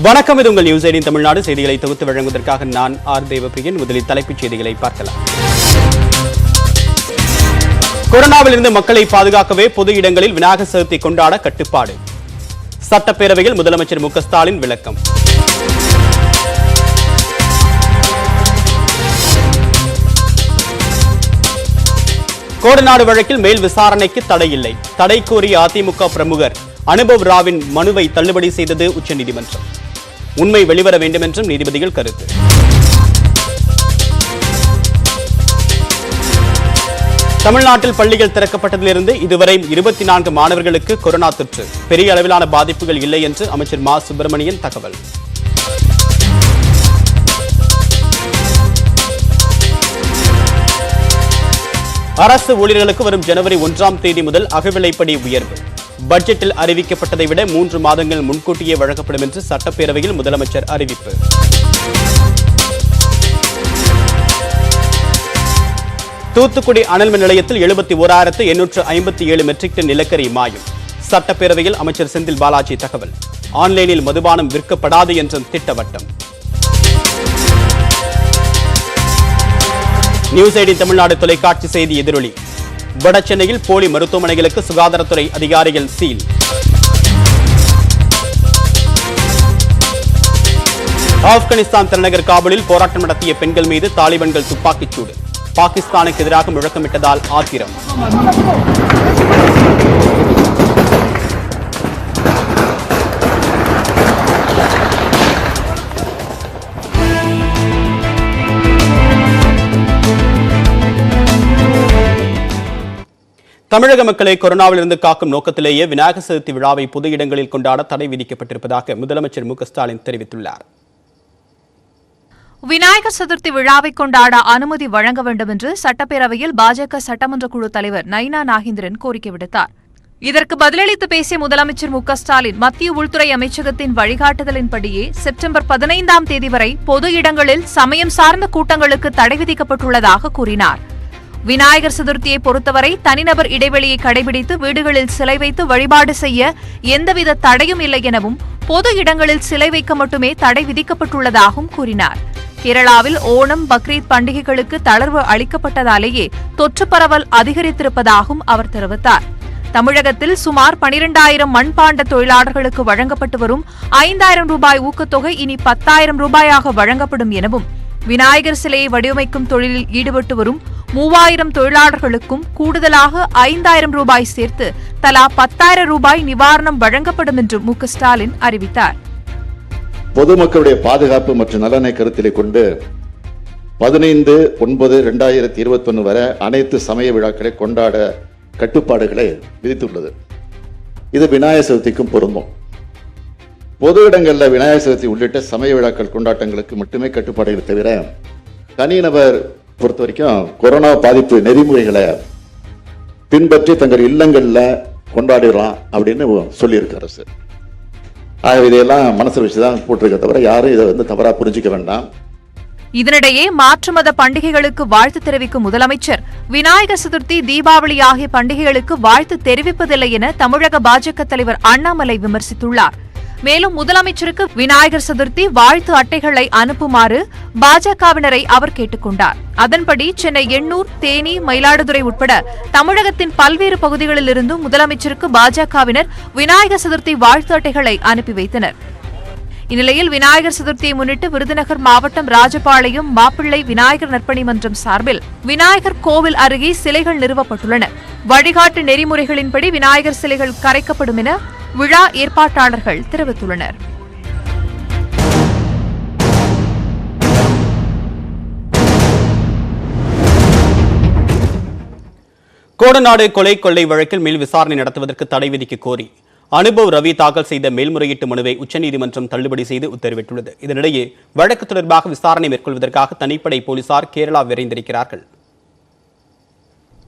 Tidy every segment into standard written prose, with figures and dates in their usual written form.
வணக்கம், இது உங்கள் நியூஸ் 18 தமிழ்நாடு செய்திகளை தொகுத்து வழங்குவதற்காக நான் ஆர் தேவப்பிரியன். முதலில் தலைப்புச் செய்திகளை பார்க்கலாம். கொரோனாவிலிருந்து மக்களை பாதுகாக்கவே பொது இடங்களில் விநாயகர் சதுர்த்தி கொண்டாட கட்டுப்பாடு. சட்டப்பேரவையில் முதலமைச்சர் மு.க. ஸ்டாலின் விளக்கம். கோடநாடு வழக்கில் மேல் விசாரணைக்கு தடை இல்லை. தடை கோரிய அதிமுக பிரமுகர் அனுபவ் ராவின் மனுவை தள்ளுபடி செய்தது உச்சநீதிமன்றம். உண்மை வெளிவர வேண்டும் என்றும் நீதிபதிகள் கருத்து. தமிழ்நாட்டில் பள்ளிகள் திறக்கப்பட்டதிலிருந்து இதுவரை 24 மாணவர்களுக்கு கொரோனா தொற்று. பெரிய அளவிலான பாதிப்புகள் இல்லை என்று அமைச்சர் மா. சுப்பிரமணியன் தகவல். அரசு ஊழியர்களுக்கு வரும் ஜனவரி 1ஆம் தேதி முதல் அகவிலைப்படி உயர்வு. பட்ஜெட்டில் அறிவிக்கப்பட்டதை விட 3 மாதங்கள் முன்கூட்டியே வழங்கப்படும் என்று சட்டப்பேரவையில் முதலமைச்சர் அறிவிப்பு. தூத்துக்குடி அனல் மின் நிலையத்தில் 71,857 மெட்ரிக் டன் நிலக்கரி மாயம். சட்டப்பேரவையில் அமைச்சர் செந்தில் பாலாஜி தகவல். ஆன்லைனில் மதுபானம் விற்கப்படாது என்றும் திட்டவட்டம். நியூஸ் 18 தமிழ்நாடு தொலைக்காட்சி செய்தி எதிரொலி. வடசென்னையில் போலி மருத்துவமனைகளுக்கு சுகாதாரத்துறை அதிகாரிகள் சீல். ஆப்கானிஸ்தான் தலைநகர் காபூலில் போராட்டம் நடத்திய பெண்கள் மீது தாலிபான்கள் துப்பாக்கிச்சூடு. பாகிஸ்தானுக்கு எதிராக முழக்கமிட்டதால் ஆத்திரம். தமிழக மக்களை கொரோனாவிலிருந்து காக்கும் நோக்கத்திலேயே விநாயகர் சதுர்த்தி விழாவை பொது இடங்களில் கொண்டாட தடை விதிக்கப்பட்டிருப்பதாக முதலமைச்சர் மு.க. ஸ்டாலின் தெரிவித்துள்ளார். விநாயகர் சதுர்த்தி விழாவை கொண்டாட அனுமதி வழங்க வேண்டும் என்று சட்டப்பேரவையில் பாஜக சட்டமன்ற குழு தலைவர் நயினா நாகேந்திரன் கோரிக்கை விடுத்தார். இதற்கு பதிலளித்து பேசிய முதலமைச்சர் மு.க. ஸ்டாலின் மத்திய உள்துறை அமைச்சகத்தின் வழிகாட்டுதலின்படியே செப்டம்பர் 15ஆம் தேதி வரை பொது இடங்களில் சமயம் சார்ந்த கூட்டங்களுக்கு தடை விதிக்கப்பட்டுள்ளதாக கூறினார். விநாயகர் சதுர்த்தியை பொறுத்தவரை தனிநபர் இடைவெளியை கடைபிடித்து வீடுகளில் சிலை வைத்து வழிபாடு செய்ய எந்தவித தடையும் இல்லை எனவும் பொது இடங்களில் சிலை வைக்க மட்டுமே தடை விதிக்கப்பட்டுள்ளதாகவும் கூறினார். கேரளாவில் ஓணம், பக்ரீத் பண்டிகைகளுக்கு தளர்வு அளிக்கப்பட்டதாலேயே தொற்று பரவல் அதிகரித்திருப்பதாகவும் அவர் தெரிவித்தார். தமிழகத்தில் சுமார் 12,000 மண்பாண்ட தொழிலாளர்களுக்கு வழங்கப்பட்டு வரும் 5,000 ரூபாய் ஊக்கத்தொகை இனி 10,000 ரூபாயாக வழங்கப்படும் எனவும் விநாயகர் சிலையை வடிவமைக்கும் தொழிலில் ஈடுபட்டு வரும் 3,000 தொழிலாளர்களுக்கும் கூடுதலாக 5,000 ரூபாய் சேர்த்து தலா 10,000 ரூபாய் நிவாரணம் வழங்கப்படும் என்று மு.க. ஸ்டாலின் அறிவித்தார். பொதுமக்களுடைய பாதுகாப்பு மற்றும் நலனை கருத்திலே கொண்டு 15/9/2021 வரை அனைத்து சமய விழாக்களை கொண்டாட கட்டுப்பாடுகளை விதித்துள்ளது. இது விநாயகர் சதுர்த்திக்கும் பொருந்தும். பொது இடங்களில் விநாயகர் சதுர்த்தி உள்ளிட்ட சமய விழாக்கள் கொண்டாட்டங்களுக்கு மட்டுமே கட்டுப்பாடுகள் தவிர தனிநபர் பொறுத்த வரைக்கும் கொரோனா பாதிப்பு நெறிமுறைகளை பின்பற்றி தங்கள் இல்லங்கள்ல கொண்டாடிடலாம் அப்படின்னு சொல்லியிருக்கு அரசு. ஆகவே இதையெல்லாம் மனசில் வச்சுதான் போட்டிருக்க தவிர யாரும் இதை தவறா புரிஞ்சுக்க வேண்டாம். இதனிடையே மாற்று மத பண்டிகைகளுக்கு வாழ்த்து தெரிவிக்கும் முதலமைச்சர் விநாயகர் சதுர்த்தி, தீபாவளி ஆகிய பண்டிகைகளுக்கு வாழ்த்து தெரிவிப்பதில்லை என தமிழக பாஜக தலைவர் அண்ணாமலை விமர்சித்துள்ளார். மேலும் முதலமைச்சருக்கு விநாயகர் சதுர்த்தி வாழ்த்து அட்டைகளை அனுப்புமாறு பாஜகவினரை அவர் கேட்டுக் கொண்டார். அதன்படி சென்னை, எண்ணூர், தேனி, மயிலாடுதுறை உட்பட தமிழகத்தின் பல்வேறு பகுதிகளில் இருந்தும் முதலமைச்சருக்கு பாஜகவினர் விநாயகர் சதுர்த்தி வாழ்த்து அட்டைகளை அனுப்பி வைத்தனர். இந்நிலையில் விநாயகர் சதுர்த்தியை முன்னிட்டு விருதுநகர் மாவட்டம் ராஜபாளையம் மாப்பிள்ளை விநாயகர் நற்பணி மன்றம் சார்பில் விநாயகர் கோவில் அருகே சிலைகள் நிறுவப்பட்டுள்ளன. வழிகாட்டு நெறிமுறைகளின்படி விநாயகர் சிலைகள் கரைக்கப்படும் என விழா ஏற்பாட்டாளர்கள் தெரிவித்துள்ளனர். கோடநாடு கொலை கொள்ளை வழக்கில் மேல் விசாரணை நடத்துவதற்கு தடை விதிக்க கோரி அனுபவ் ரவி தாக்கல் செய்த மேல்முறையீட்டு மனுவை உச்சநீதிமன்றம் தள்ளுபடி செய்து உத்தரவிட்டுள்ளது. இதனிடையே வழக்கு தொடர்பாக விசாரணை மேற்கொள்வதற்காக தனிப்படை போலீசார் கேரளா விரைந்திருக்கிறார்கள்.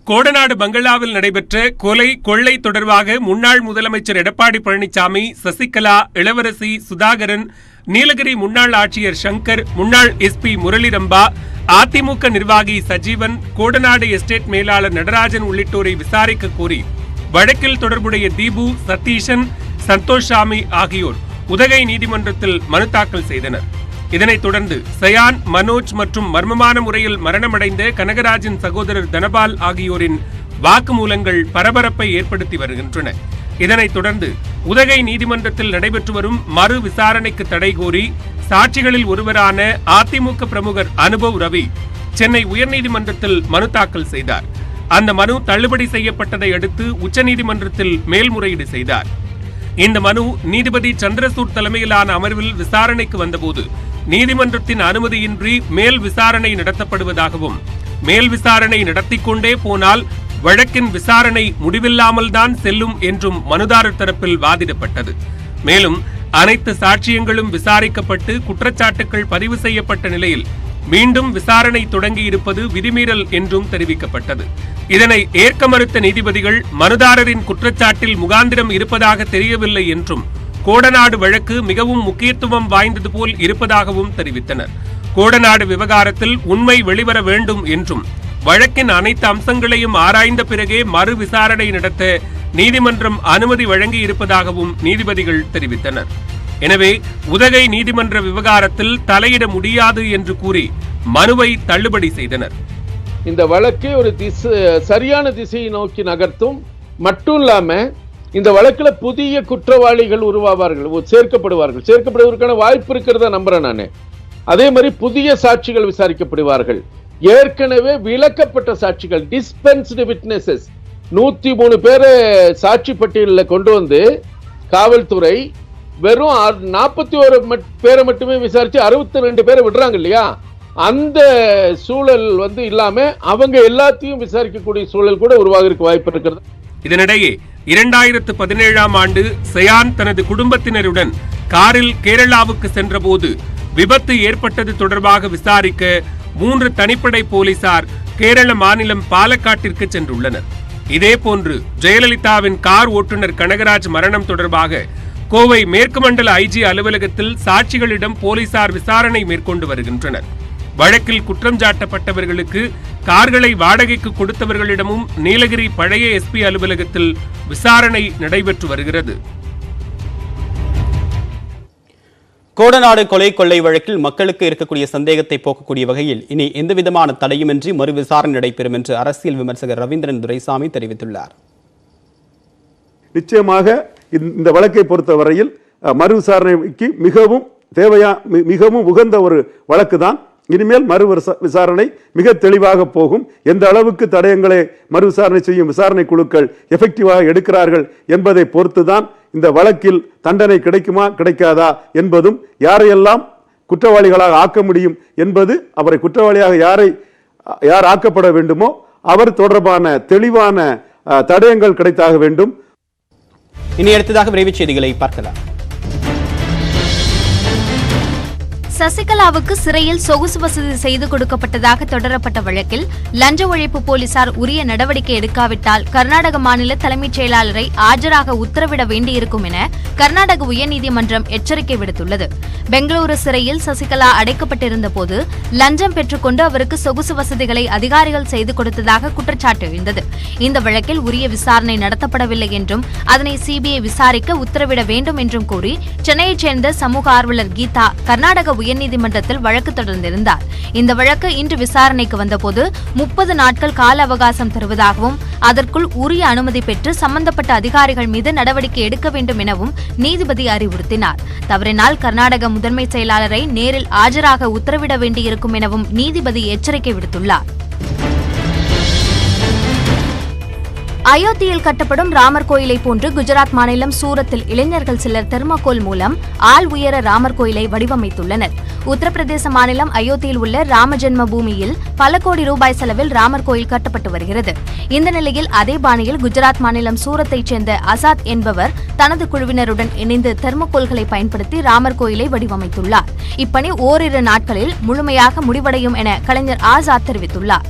கோடநாடு பங்களாவில் நடைபெற்ற கொலை கொள்ளை தொடர்பாக முன்னாள் முதலமைச்சர் எடப்பாடி பழனிசாமி, சசிகலா, இளவரசி, சுதாகரன், நீலகிரி முன்னாள் ஆட்சியர் சங்கர், முன்னாள் எஸ்பி முரளிரம்பா, அதிமுக நிர்வாகி சஜீவன், கோடநாடு எஸ்டேட் மேலாளர் நடராஜன் உள்ளிட்டோரை விசாரிக்க கோரி வழக்கில் தொடர்புடைய தீபு, சதீஷன், சந்தோஷ் சாமி ஆகியோர் உதகை நீதிமன்றத்தில் மனு தாக்கல் செய்தனர். இதனைத் தொடர்ந்து சயான், மனோஜ் மற்றும் மர்மமான முறையில் மரணமடைந்த கனகராஜின் சகோதரர் தனபால் ஆகியோரின் வாக்குமூலங்கள் பரபரப்பை ஏற்படுத்தி வருகின்றன. இதனைத் தொடர்ந்து உதகை நீதிமன்றத்தில் நடைபெற்று வரும் மறு விசாரணைக்கு தடை கோரி சாட்சிகளில் ஒருவரான அதிமுக பிரமுகர் அனுபவ் ரவி சென்னை உயர்நீதிமன்றத்தில் மனு தாக்கல் செய்தார். அந்த மனு தள்ளுபடி செய்யப்பட்டதை அடுத்து உச்சநீதிமன்றத்தில் மேல்முறையீடு செய்தார். இந்த மனு நீதிபதி சந்திரசூட் தலைமையிலான அமர்வில் விசாரணைக்கு வந்தபோது நீதிமன்றத்தின் அனுமதியின்றி மேல் விசாரணை நடத்தப்படுவதாகவும், மேல் விசாரணை நடத்திக் கொண்டே போனால் வழக்கின் விசாரணை முடிவில்லாமல் தான் செல்லும் என்றும் மனுதாரர் தரப்பில் வாதிடப்பட்டது. மேலும் அனைத்து சாட்சியங்களும் விசாரிக்கப்பட்டு குற்றச்சாட்டுகள் பதிவு செய்யப்பட்ட நிலையில் மீண்டும் விசாரணை தொடங்கியிருப்பது விதிமீறல் என்றும் தெரிவிக்கப்பட்டது. இதனை ஏற்க மறுத்த நீதிபதிகள் மனுதாரரின் குற்றச்சாட்டில் முகாந்திரம் இருப்பதாக தெரியவில்லை என்றும், கோடநாடு வழக்கு மிகவும் முக்கியத்துவம் வாய்ந்தது போல் இருப்பதாகவும் தெரிவித்தனர். கோடநாடு விவகாரத்தில் உண்மை வெளிவர வேண்டும் என்றும், வழக்கின் அனைத்து அம்சங்களையும் ஆராய்ந்த பிறகே மறு விசாரணை நடத்த நீதிமன்றம் அனுமதி வழங்கி இருப்பதாகவும் நீதிபதிகள் தெரிவித்தனர். எனவே உதகை நீதிமன்ற விவகாரத்தில் தலையிட முடியாது என்று கூறி மனுவை தள்ளுபடி செய்தனர். இந்த வழக்கை ஒரு சரியான திசையை நோக்கி நகர்த்தும் மட்டும் இல்லாம இந்த வழக்குல புதிய குற்றவாளிகள் உருவாவார்கள், சேர்க்கப்படுவதற்கான வாய்ப்பு இருக்கிறதா நம்புறேன் நானு. அதே மாதிரி புதிய சாட்சிகள் விசாரிக்கப்படுவார்கள். ஏற்கனவே விலக்கப்பட்ட சாட்சிகள், டிஸ்பென்ஸ்டு விட்னஸஸ் 103 பேரை சாட்சி பட்டியலில் கொண்டு வந்து காவல்துறை வெறும் 41 பேரை மட்டுமே விசாரிச்சு 62 பேரை விடுறாங்க இல்லையா, அந்த சூழல் இல்லாம அவங்க எல்லாத்தையும் விசாரிக்கக்கூடிய சூழல் கூட உருவாகிறதுக்கு வாய்ப்பு இருக்கிறது. இதனிடையே 2017ஆம் ஆண்டு சயான் தனது குடும்பத்தினருடன் காரில் கேரளாவுக்கு சென்றபோது விபத்து ஏற்பட்டது தொடர்பாக விசாரிக்க 3 தனிப்படை போலீசார் கேரள மாநிலம் பாலக்காட்டிற்கு சென்றுள்ளனர். இதேபோன்று ஜெயலலிதாவின் கார் ஓட்டுநர் கனகராஜ் மரணம் தொடர்பாக கோவை மேற்கு மண்டல ஐஜி அலுவலகத்தில் சாட்சிகளிடம் போலீசார் விசாரணை மேற்கொண்டு வருகின்றனர். வழக்கில் குற்றம் சாட்டப்பட்டவர்களுக்கு கார்களை வாடகைக்கு கொடுத்தவர்களிடமும் நீலகிரி பழைய எஸ்பி அலுவலகத்தில் விசாரணை நடைபெற்று வருகிறது. கோடநாடு கொலை கொள்ளை வழக்கில் மக்களுக்கு இருக்கக்கூடிய சந்தேகத்தை போக்கக்கூடிய வகையில் இனி எந்தவிதமான தடையுமின்றி மறு விசாரணை நடைபெறும் என்று அரசியல் விமர்சகர் ரவீந்திரன் துரைசாமி தெரிவித்துள்ளார். நிச்சயமாக இந்த வழக்கை பொறுத்தவரையில் மறு விசாரணைக்கு மிகவும் உகந்த ஒரு வழக்கு தான். இனிமேல் மறு விசாரணை மிக தெளிவாக போகும். எந்த அளவுக்கு தடயங்களை மறு விசாரணை செய்யும் விசாரணை குழுக்கள் எஃபெக்டிவாக எடுக்கிறார்கள் என்பதை பொறுத்துதான் இந்த வழக்கில் தண்டனை கிடைக்குமா கிடைக்காதா என்பதும், யாரையெல்லாம் குற்றவாளிகளாக ஆக்க முடியும் என்பது, அவரை குற்றவாளியாக யார் ஆக்கப்பட வேண்டுமோ அவர் தொடர்பான தெளிவான தடயங்கள் கிடைத்தாக வேண்டும். இனி அடுத்ததாக விரைவுச் செய்திகளை பார்க்கலாம். சசிகலாவுக்கு சிறையில் சொகுசு வசதி செய்து கொடுக்கப்பட்டதாக தொடரப்பட்ட வழக்கில் லஞ்ச ஒழிப்பு போலீசார் உரிய நடவடிக்கை எடுக்காவிட்டால் கர்நாடக மாநில தலைமைச் செயலாளரை ஆஜராக உத்தரவிட வேண்டியிருக்கும் என கர்நாடக உயர்நீதிமன்றம் எச்சரிக்கை விடுத்துள்ளது. பெங்களூரு சிறையில் சசிகலா அடைக்கப்பட்டிருந்த போது லஞ்சம் பெற்றுக்கொண்டு அவருக்கு சொகுசு வசதிகளை அதிகாரிகள் செய்து கொடுத்ததாக குற்றச்சாட்டு எழுந்தது. இந்த வழக்கில் உரிய விசாரணை நடத்தப்படவில்லை என்றும் அதனை சிபிஐ விசாரிக்க உத்தரவிட வேண்டும் என்றும் கூறி சென்னையைச் சேர்ந்த சமூக ஆர்வலர் கீதா கர்நாடக உயர்நீதிமன்றத்தில் வழக்கு தொடர்ந்திருந்தார். இந்த வழக்கு இன்று விசாரணைக்கு வந்தபோது 30 நாட்கள் கால அவகாசம் தருவதாகவும் அதற்குள் உரிய அனுமதி பெற்று சம்பந்தப்பட்ட அதிகாரிகள் மீது நடவடிக்கை எடுக்க வேண்டும் எனவும் நீதிபதி அறிவுறுத்தினார். தவறினால் கர்நாடக முதன்மை செயலாளரை நேரில் ஆஜராக உத்தரவிட வேண்டியிருக்கும் எனவும் நீதிபதி எச்சரிக்கை விடுத்துள்ளார். அயோத்தியில் கட்டப்படும் ராமர் கோயிலை போன்று குஜராத் மாநிலம் சூரத்தில் இளைஞர்கள் சிலர் தெர்மாகோல் மூலம் ஆள் உயர ராமர் கோயிலை வடிவமைத்துள்ளனர். உத்தரப்பிரதேச மாநிலம் அயோத்தியில் உள்ள ராம ஜென்ம பூமியில் பல கோடி ரூபாய் செலவில் ராமர் கோயில் கட்டப்பட்டு வருகிறது. இந்த நிலையில் அதே பாணியில் குஜராத் மாநிலம் சூரத்தைச் சேர்ந்த அசாத் என்பவர் தனது குழுவினருடன் இணைந்து தெர்மாகோல்களை பயன்படுத்தி ராமர் கோயிலை வடிவமைத்துள்ளார். இப்பணி ஓரிரு நாட்களில் முழுமையாக முடிவடையும் என கலைஞர் ஆசாத் தெரிவித்துள்ளார்.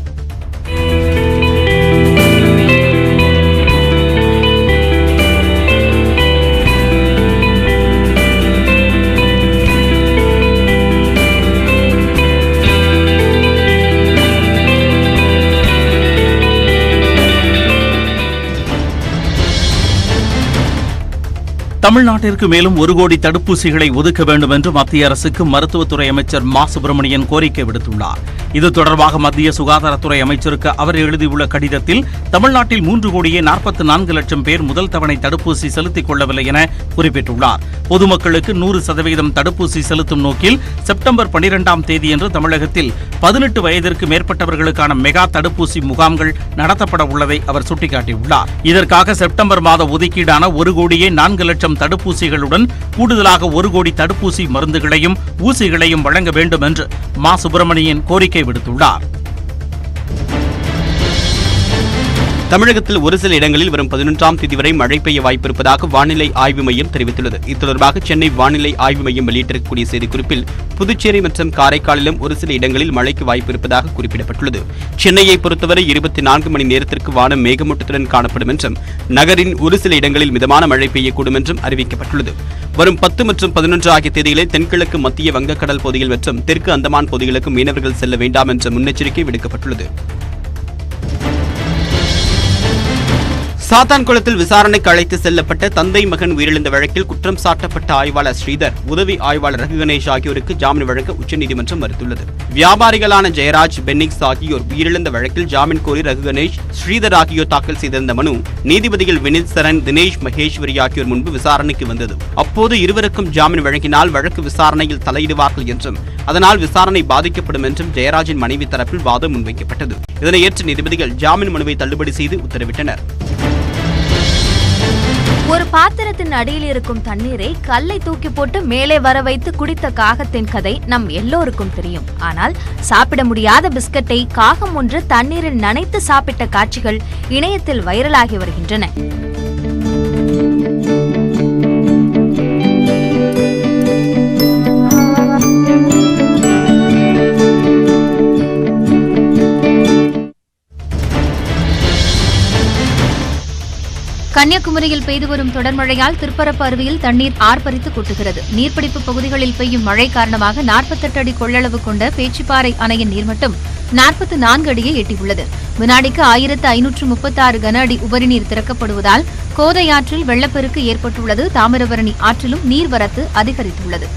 தமிழ்நாட்டிற்கு மேலும் 1 கோடி தடுப்பூசிகளை ஒதுக்க வேண்டும் என்று மத்திய அரசுக்கு மருத்துவத்துறை அமைச்சர் மா சுப்பிரமணியன் கோரிக்கை விடுத்துள்ளார். இது தொடர்பாக மத்திய சுகாதாரத்துறை அமைச்சருக்கு அவர் எழுதியுள்ள கடிதத்தில் தமிழ்நாட்டில் 3 கோடியே 44 லட்சம் பேர் முதல் தவணை தடுப்பூசி செலுத்திக் கொள்ளவில்லை என குறிப்பிட்டுள்ளார். பொதுமக்களுக்கு 100% தடுப்பூசி செலுத்தும் நோக்கில் செப்டம்பர் 12ஆம் தேதியன்று தமிழகத்தில் 18 வயதிற்கு மேற்பட்டவர்களுக்கான மெகா தடுப்பூசி முகாம்கள் நடத்தப்பட உள்ளதை அவர் சுட்டிக்காட்டியுள்ளார். இதற்காக செப்டம்பர் மாத ஒதுக்கீடான 1 கோடியே 4 லட்சம் தடுப்பூசிகளுடன் கூடுதலாக 1 கோடி தடுப்பூசி மருந்துகளையும் ஊசிகளையும் வழங்க வேண்டும் என்று மா சுப்பிரமணியன் கோரிக்கை விடுத்துள்ளார். தமிழகத்தில் ஒரு சில இடங்களில் வரும் 11ஆம் தேதி வரை மழை பெய்ய வாய்ப்பிருப்பதாக வானிலை ஆய்வு மையம் தெரிவித்துள்ளது. இது தொடர்பாக சென்னை வானிலை ஆய்வு மையம் வெளியிட்டிருக்கக்கூடிய செய்திக்குறிப்பில் புதுச்சேரி மற்றும் காரைக்காலிலும் ஒரு சில இடங்களில் மழைக்கு வாய்ப்பிருப்பதாக குறிப்பிடப்பட்டுள்ளது. சென்னையை பொறுத்தவரை 24 மணி நேரத்திற்கு வானம் மேகமூட்டத்துடன் காணப்படும் என்றும் நகரின் ஒரு சில இடங்களில் மிதமான மழை பெய்யக்கூடும் என்றும் அறிவிக்கப்பட்டுள்ளது. வரும் 10 மற்றும் 11 ஆகிய தேதிகளில் தென்கிழக்கு மத்திய வங்கக்கடல் பகுதிகள் மற்றும் தெற்கு அந்தமான் பகுதிகளுக்கு மீனவர்கள் செல்ல வேண்டாம் என்ற முன்னெச்சரிக்கை விடுக்கப்பட்டுள்ளது. சாத்தான்குளத்தில் விசாரணைக்கு அழைத்து செல்லப்பட்ட தந்தை மகன் உயிரிழந்த வழக்கில் குற்றம் சாட்டப்பட்ட ஆய்வாளர் ஸ்ரீதர், உதவி ஆய்வாளர் ரகு கணேஷ் ஆகியோருக்கு ஜாமீன் வழங்க உச்சநீதிமன்றம் மறுத்துள்ளது. வியாபாரிகளான ஜெயராஜ், பென்னிக்ஸ் ஆகியோர் உயிரிழந்த வழக்கில் ஜாமீன் கோரி ரகு கணேஷ், ஸ்ரீதர் ஆகியோர் தாக்கல் செய்திருந்த மனு நீதிபதிகள் வினித் சரண், தினேஷ் மகேஸ்வரி ஆகியோர் முன்பு விசாரணைக்கு வந்தது. அப்போது இருவருக்கும் ஜாமீன் வழங்கினால் வழக்கு விசாரணையில் தலையிடுவார்கள் என்றும் அதனால் விசாரணை பாதிக்கப்படும் என்றும் ஜெயராஜின் மனைவி தரப்பில் வாதம் முன்வைக்கப்பட்டது. இதனை ஏற்ற நீதிபதிகள் ஜாமீன் மனுவை தள்ளுபடி செய்து உத்தரவிட்டனர். ஒரு பாத்திரத்தின் அடியில் இருக்கும் தண்ணீரை கல்லை தூக்கி போட்டு மேலே வர வைத்து குடித்த காகத்தின் கதை நம் எல்லோருக்கும் தெரியும். ஆனால் சாப்பிட முடியாத பிஸ்கட்டை காகம் ஒன்று தண்ணீரில் நனைத்து சாப்பிட்ட காட்சிகள் இணையத்தில் வைரலாகி வருகின்றன. கன்னியாகுமரியில் பெய்து வரும் தொடர் மழையால் திருப்பரப்பு அருவியில் தண்ணீர் ஆர்ப்பரித்து கொட்டுகிறது. நீர்பிடிப்பு பகுதிகளில் பெய்யும் மழை காரணமாக 48 அடி கொள்ளளவு கொண்ட பேச்சிப்பாறை அணையின் நீர்மட்டம் 44 அடியை எட்டியுள்ளது. வினாடிக்கு 1536 கன அடி உபரிநீர் திறக்கப்படுவதால் கோதை ஆற்றில் வெள்ளப்பெருக்கு ஏற்பட்டுள்ளது. தாமிரபரணி ஆற்றிலும் நீர்வரத்து அதிகரித்துள்ளது.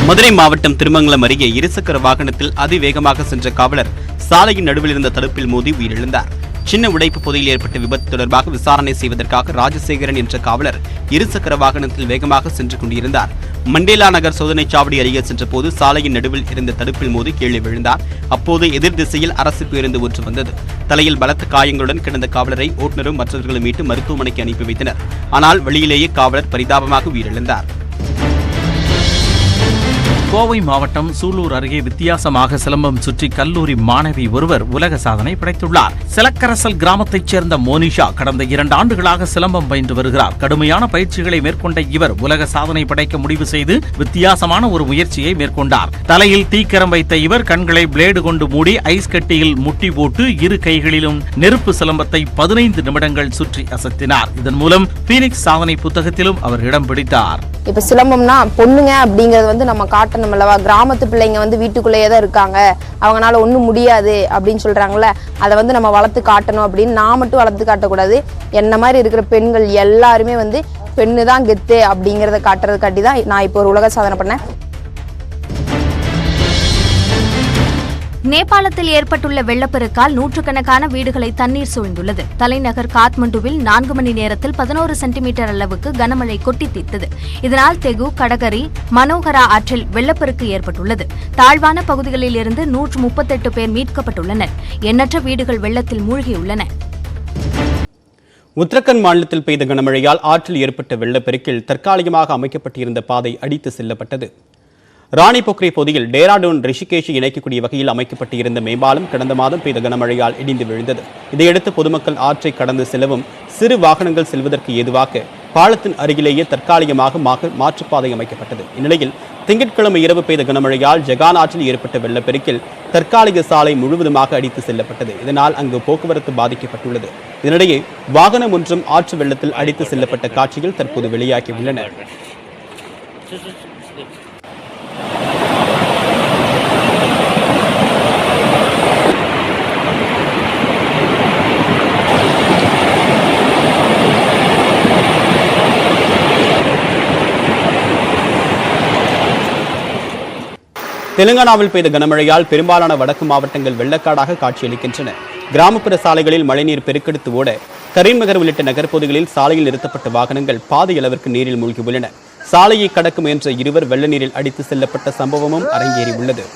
மதுரை மாவட்டம் திருமங்கலம் அருகே இருசக்கர வாகனத்தில் அதிவேகமாக சென்ற காவலர் சாலையின் நடுவில் இருந்த தடுப்பில் மோதி உயிரிழந்தார். சின்ன உடைப்பு பகுதியில் ஏற்பட்ட விபத்து தொடர்பாக விசாரணை செய்வதற்காக ராஜசேகரன் என்ற காவலர் இருசக்கர வாகனத்தில் வேகமாக சென்று கொண்டிருந்தார். மண்டேலா நகர் சோதனைச் சாவடி அருகே சென்றபோது சாலையின் நடுவில் இருந்த தடுப்பில் மோதி கீழே விழுந்தார். அப்போது எதிர் திசையில் அரசு பேருந்து ஒன்று வந்தது. தலையில் பலத்த காயங்களுடன் கிடந்த காவலரை ஓட்டுநரும் மற்றவர்களும் மீட்டு மருத்துவமனைக்கு அனுப்பி வைத்தனர். ஆனால் வழியிலேயே காவலர் பரிதாபமாக உயிரிழந்தார். கோவை மாவட்டம் சூலூர் அருகே வித்தியாசமாக சிலம்பம் சுற்றி கல்லூரி மாணவி ஒருவர் உலக சாதனை படைத்துள்ளார். சிலக்கரசல் கிராமத்தைச் சேர்ந்த மோனிஷா கடந்த 2 ஆண்டுகளாக சிலம்பம் பயின்று வருகிறார். கடுமையான பயிற்சிகளை மேற்கொண்ட இவர் உலக சாதனை படைக்க முடிவு செய்து வித்தியாசமான ஒரு முயற்சியை மேற்கொண்டார். தலையில் தீக்கரம் வைத்த இவர் கண்களை பிளேடு கொண்டு மூடி ஐஸ் கட்டியில் முட்டி போட்டு இரு கைகளிலும் நெருப்பு சிலம்பத்தை 15 நிமிடங்கள் சுற்றி அசத்தினார். இதன் மூலம் பீனிக்ஸ் சாதனை புத்தகத்திலும் அவர் இடம் பிடித்தார். இப்ப சிலம்பம்னா பொண்ணுங்க அப்படிங்கறது நம்ம காட்டணும் அல்லவா. கிராமத்து பிள்ளைங்க வீட்டுக்குள்ளேயே தான் இருக்காங்க, அவங்களால ஒண்ணும் முடியாது அப்படின்னு சொல்றாங்கல்ல, அதை நம்ம வளர்த்து காட்டணும் அப்படின்னு நான் மட்டும் வளர்த்து காட்டக்கூடாது. என்ன மாதிரி இருக்கிற பெண்கள் எல்லாருமே பெண்ணு தான் கெத்து அப்படிங்கறத காட்டுறதுக்காட்டி தான் நான் இப்போ ஒரு உலக சாதனை பண்ணேன். நேபாளத்தில் ஏற்பட்டுள்ள வெள்ளப்பெருக்கால் நூற்றுக்கணக்கான வீடுகளை தண்ணீர் சூழ்ந்துள்ளது. தலைநகர் காத்மண்டுவில் 4 மணி நேரத்தில் 11 சென்டிமீட்டர் அளவுக்கு கனமழை கொட்டி தீர்த்தது. இதனால் தெகு, கடகரி, மனோகரா ஆற்றில் வெள்ளப்பெருக்கு ஏற்பட்டுள்ளது. தாழ்வான பகுதிகளில் இருந்து 138 பேர் மீட்கப்பட்டுள்ளனர். எண்ணற்ற வீடுகள் வெள்ளத்தில் மூழ்கியுள்ளன. உத்தரகண்ட் மாநிலத்தில் பெய்த கனமழையால் ஆற்றில் ஏற்பட்ட வெள்ளப்பெருக்கில் தற்காலிகமாக அமைக்கப்பட்டிருந்த பாதை அடித்து செல்லப்பட்டது. ராணி பொக்ரி பகுதியில் டேராடூன் ரிஷிகேஷை இணைக்கக்கூடிய வகையில் அமைக்கப்பட்டு இருந்த மேம்பாலம் கடந்த மாதம் பெய்த கனமழையால் இடிந்து விழுந்தது. இதையடுத்து பொதுமக்கள் ஆற்றை கடந்து செல்லவும் சிறு வாகனங்கள் செல்வதற்கு ஏதுவாக பாலத்தின் அருகிலேயே தற்காலிகமாக மாற்றுப்பாதை அமைக்கப்பட்டது. இந்நிலையில் திங்கட்கிழமை இரவு பெய்த கனமழையால் ஜகான் ஆற்றில் ஏற்பட்ட வெள்ளப்பெருக்கில் தற்காலிக சாலை முழுவதுமாக அடித்து செல்லப்பட்டது. இதனால் அங்கு போக்குவரத்து பாதிக்கப்பட்டுள்ளது. இதனிடையே வாகனம் ஒன்றும் ஆற்று வெள்ளத்தில் அடித்து செல்லப்பட்ட காட்சிகள் தற்போது வெளியாகியுள்ளன. தெலுங்கானாவில் பெய்த கனமழையால் பெரும்பாலான வடக்கு மாவட்டங்கள் வெள்ளக்காடாக காட்சியளிக்கின்றன. கிராமப்புற சாலைகளில் மழைநீர் பெருக்கெடுத்து ஓட கரீம்நகர் உள்ளிட்ட நகர்ப்பகுதிகளில் சாலையில் நிறுத்தப்பட்ட வாகனங்கள் பாதையளவிற்கு நீரில் மூழ்கியுள்ளன. சாலையை கடக்க முயன்ற இருவர் வெள்ள நீரில் அடித்து செல்லப்பட்ட சம்பவமும் அரங்கேறியுள்ளது.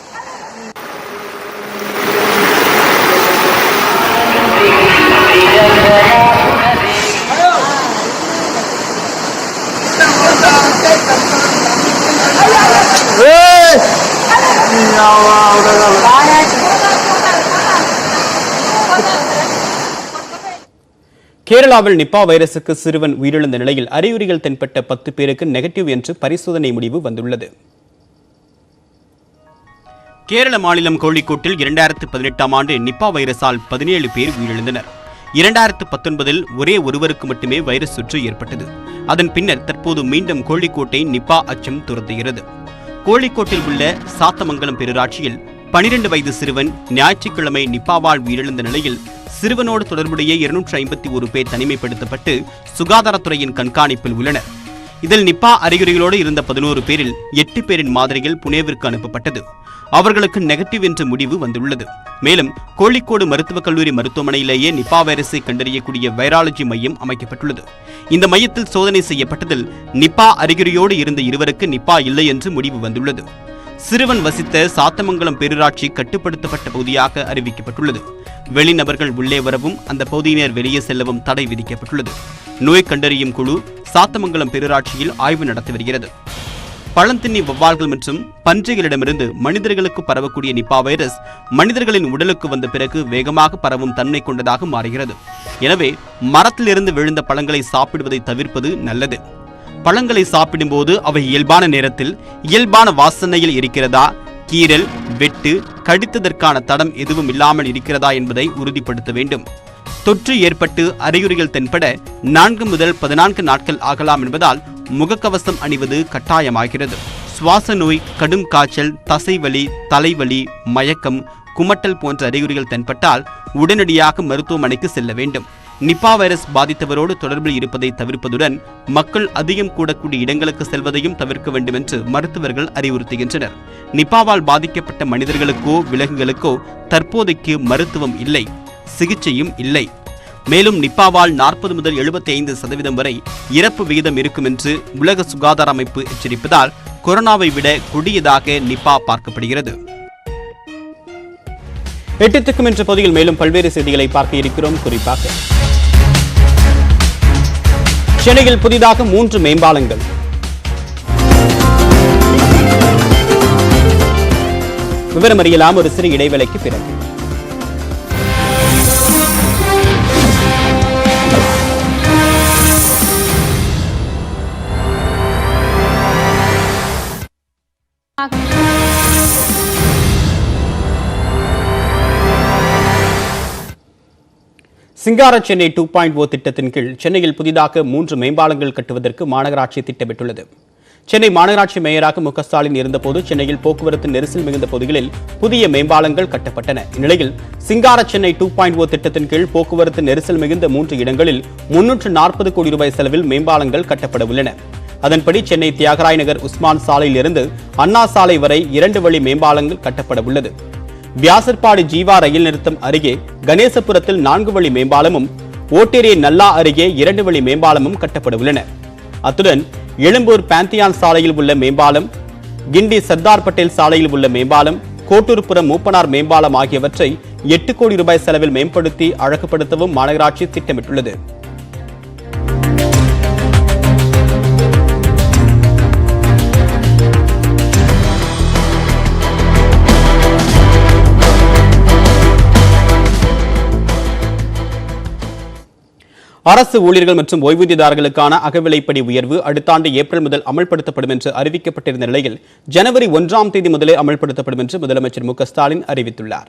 கேரளாவில் நிப்பா வைரசுக்கு சிறுவன் உயிரிழந்த நிலையில் அறிகுறிகள் தென்பட்ட 10 பேருக்கு நெகட்டிவ் என்று பரிசோதனை முடிவு வந்துள்ளது. கேரள மாநிலம் கோழிக்கோட்டில் 2018ஆம் ஆண்டு நிப்பா வைரஸால் 17 பேர் உயிரிழந்தனர். 2019இல் ஒரே ஒருவருக்கு மட்டுமே வைரஸ் தொற்று ஏற்பட்டது. அதன் பின்னர் தற்போது மீண்டும் கோழிக்கோட்டை நிப்பா அச்சம் துரத்துகிறது. கோழிக்கோட்டில் உள்ள சாத்தமங்கலம் பேரூராட்சியில் 12 வயது சிறுவன் ஞாயிற்றுக்கிழமை நிப்பாவால் உயிரிழந்த நிலையில் சிறுவனோடு தொடர்புடைய 251 பேர் தனிமைப்படுத்தப்பட்டு சுகாதாரத்துறையின் கண்காணிப்பில் உள்ளனர். இதில் நிப்பா அறிகுறிகளோடு இருந்த 11 பேரில் 8 பேரின் மாதிரிகள் புனேவிற்கு அனுப்பப்பட்டது. அவர்களுக்கு நெகட்டிவ் என்ற முடிவு வந்துள்ளது. மேலும் கோழிக்கோடு மருத்துவக் கல்லூரி மருத்துவமனையிலேயே நிப்பா வைரஸை கண்டறியக்கூடிய வைராலஜி மையம் அமைக்கப்பட்டுள்ளது. இந்த மையத்தில் சோதனை செய்யப்பட்டதில் நிப்பா அறிகுறியோடு இருந்த இருவருக்கு நிப்பா இல்லை என்று முடிவு வந்துள்ளது. சிறுவன் வசித்த சாத்தமங்கலம் பேரூராட்சி கட்டுப்படுத்தப்பட்ட பகுதியாக அறிவிக்கப்பட்டுள்ளது. வெளிநபர்கள் உள்ளே வரவும் அந்த பகுதியினர் வெளியே செல்லவும் தடை விதிக்கப்பட்டுள்ளது. நோய் கண்டறியும் குழு சாத்தமங்கலம் பேரூராட்சியில் ஆய்வு நடத்தி வருகிறது. பழந்தின்னி வௌவால்கள் மற்றும் பன்றிகளிடமிருந்து மனிதர்களுக்கு பரவக்கூடிய நிப்பா வைரஸ் மனிதர்களின் உடலுக்கு வந்த பிறகு வேகமாக பரவும் தன்மை கொண்டதாக மாறுகிறது. எனவே மரத்திலிருந்து விழுந்த பழங்களை சாப்பிடுவதை தவிர்ப்பது நல்லது. பழங்களை சாப்பிடும்போது அவை இயல்பான நேரத்தில் இயல்பான வாசனையில் இருக்கிறதா, கீறல், வெட்டு, கடித்ததற்கான தடம் எதுவும் இல்லாமல் இருக்கிறதா என்பதை உறுதிப்படுத்த வேண்டும். தொற்று ஏற்பட்டு அறிகுறிகள் தென்பட 4 முதல் 14 நாட்கள் ஆகலாம் என்பதால் முகக்கவசம் அணிவது கட்டாயமாகிறது. சுவாச நோய், கடும் காய்ச்சல், தசைவலி, தலைவலி, மயக்கம், குமட்டல் போன்ற அறிகுறிகள் தென்பட்டால் உடனடியாக மருத்துவமனைக்கு செல்ல வேண்டும். நிப்பா வைரஸ் பாதித்தவரோடு தொடர்பில் இருப்பதை தவிர்ப்பதுடன் மக்கள் அதிகம் கூடக்கூடிய இடங்களுக்கு செல்வதையும் தவிர்க்க வேண்டும் என்று மருத்துவர்கள் அறிவுறுத்துகின்றனர். நிப்பாவால் பாதிக்கப்பட்ட மனிதர்களுக்கோ விலங்குகளுக்கோ தற்போதைக்கு மருத்துவம் இல்லை, சிகிச்சையும் இல்லை. மேலும் நிப்பாவால் 40 முதல் 75% வரை இறப்பு விகிதம் இருக்கும் என்று உலக சுகாதார அமைப்பு எச்சரிப்பதால் கொரோனாவை விட கொடியதாக நிப்பா பார்க்கப்படுகிறது. 8க்கும் என்ற பகுதியில் மேலும் பல்வேறு செய்திகளை பார்க்க இருக்கிறோம். குறிப்பாக சென்னையில் புதிதாக 3 மேம்பாலங்கள். விவரம் அறியலாம் ஒரு சிறு இடைவேளைக்கு பிறகு. சிங்கார சென்னை 2.0 திட்டத்தின் கீழ் சென்னையில் புதிதாக 3 மேம்பாலங்கள் கட்டுவதற்கு மாநகராட்சி திட்டமிட்டுள்ளது. சென்னை மாநகராட்சி மேயராக மு க ஸ்டாலின் இருந்தபோது சென்னையில் போக்குவரத்து நெரிசல் மிகுந்த பகுதிகளில் புதிய மேம்பாலங்கள் கட்டப்பட்டன. இந்நிலையில் சிங்கார சென்னை 2.0 திட்டத்தின் கீழ் போக்குவரத்து நெரிசல் மிகுந்த 3 இடங்களில் 340 கோடி ரூபாய் செலவில் மேம்பாலங்கள் கட்டப்பட உள்ளன. அதன்படி சென்னை தியாகராய நகர் உஸ்மான் சாலையில் இருந்து அண்ணா சாலை வரை 2 வழி மேம்பாலங்கள் கட்டப்பட உள்ளது. வியாசர்பாடி ஜீவா ரயில் நிறுத்தம் அருகே கணேசபுரத்தில் 4 வழி மேம்பாலமும், ஓட்டேரி நல்லா அருகே 2 வழி மேம்பாலமும் கட்டப்பட உள்ளன. அத்துடன் எழும்பூர் பாந்தியான் சாலையில் உள்ள மேம்பாலம், கிண்டி சர்தார் பட்டேல் சாலையில் உள்ள மேம்பாலம், கோட்டூர்புரம் மூப்பனார் மேம்பாலம் ஆகியவற்றை 8 கோடி ரூபாய் செலவில் மேம்படுத்தி அழகுபடுத்தவும் மாநகராட்சி திட்டமிட்டுள்ளது. அரசு ஊழியர்கள் மற்றும் ஓய்வூதியதாரர்களுக்கான அகவிலைப்படி உயர்வு அடுத்த ஆண்டு ஏப்ரல் முதல் அமல்படுத்தப்படும் என்று அறிவிக்கப்பட்டிருந்த நிலையில் ஜனவரி 1ஆம் தேதி முதலே அமல்படுத்தப்படும் என்று முதலமைச்சர் மு க ஸ்டாலின் அறிவித்துள்ளார்.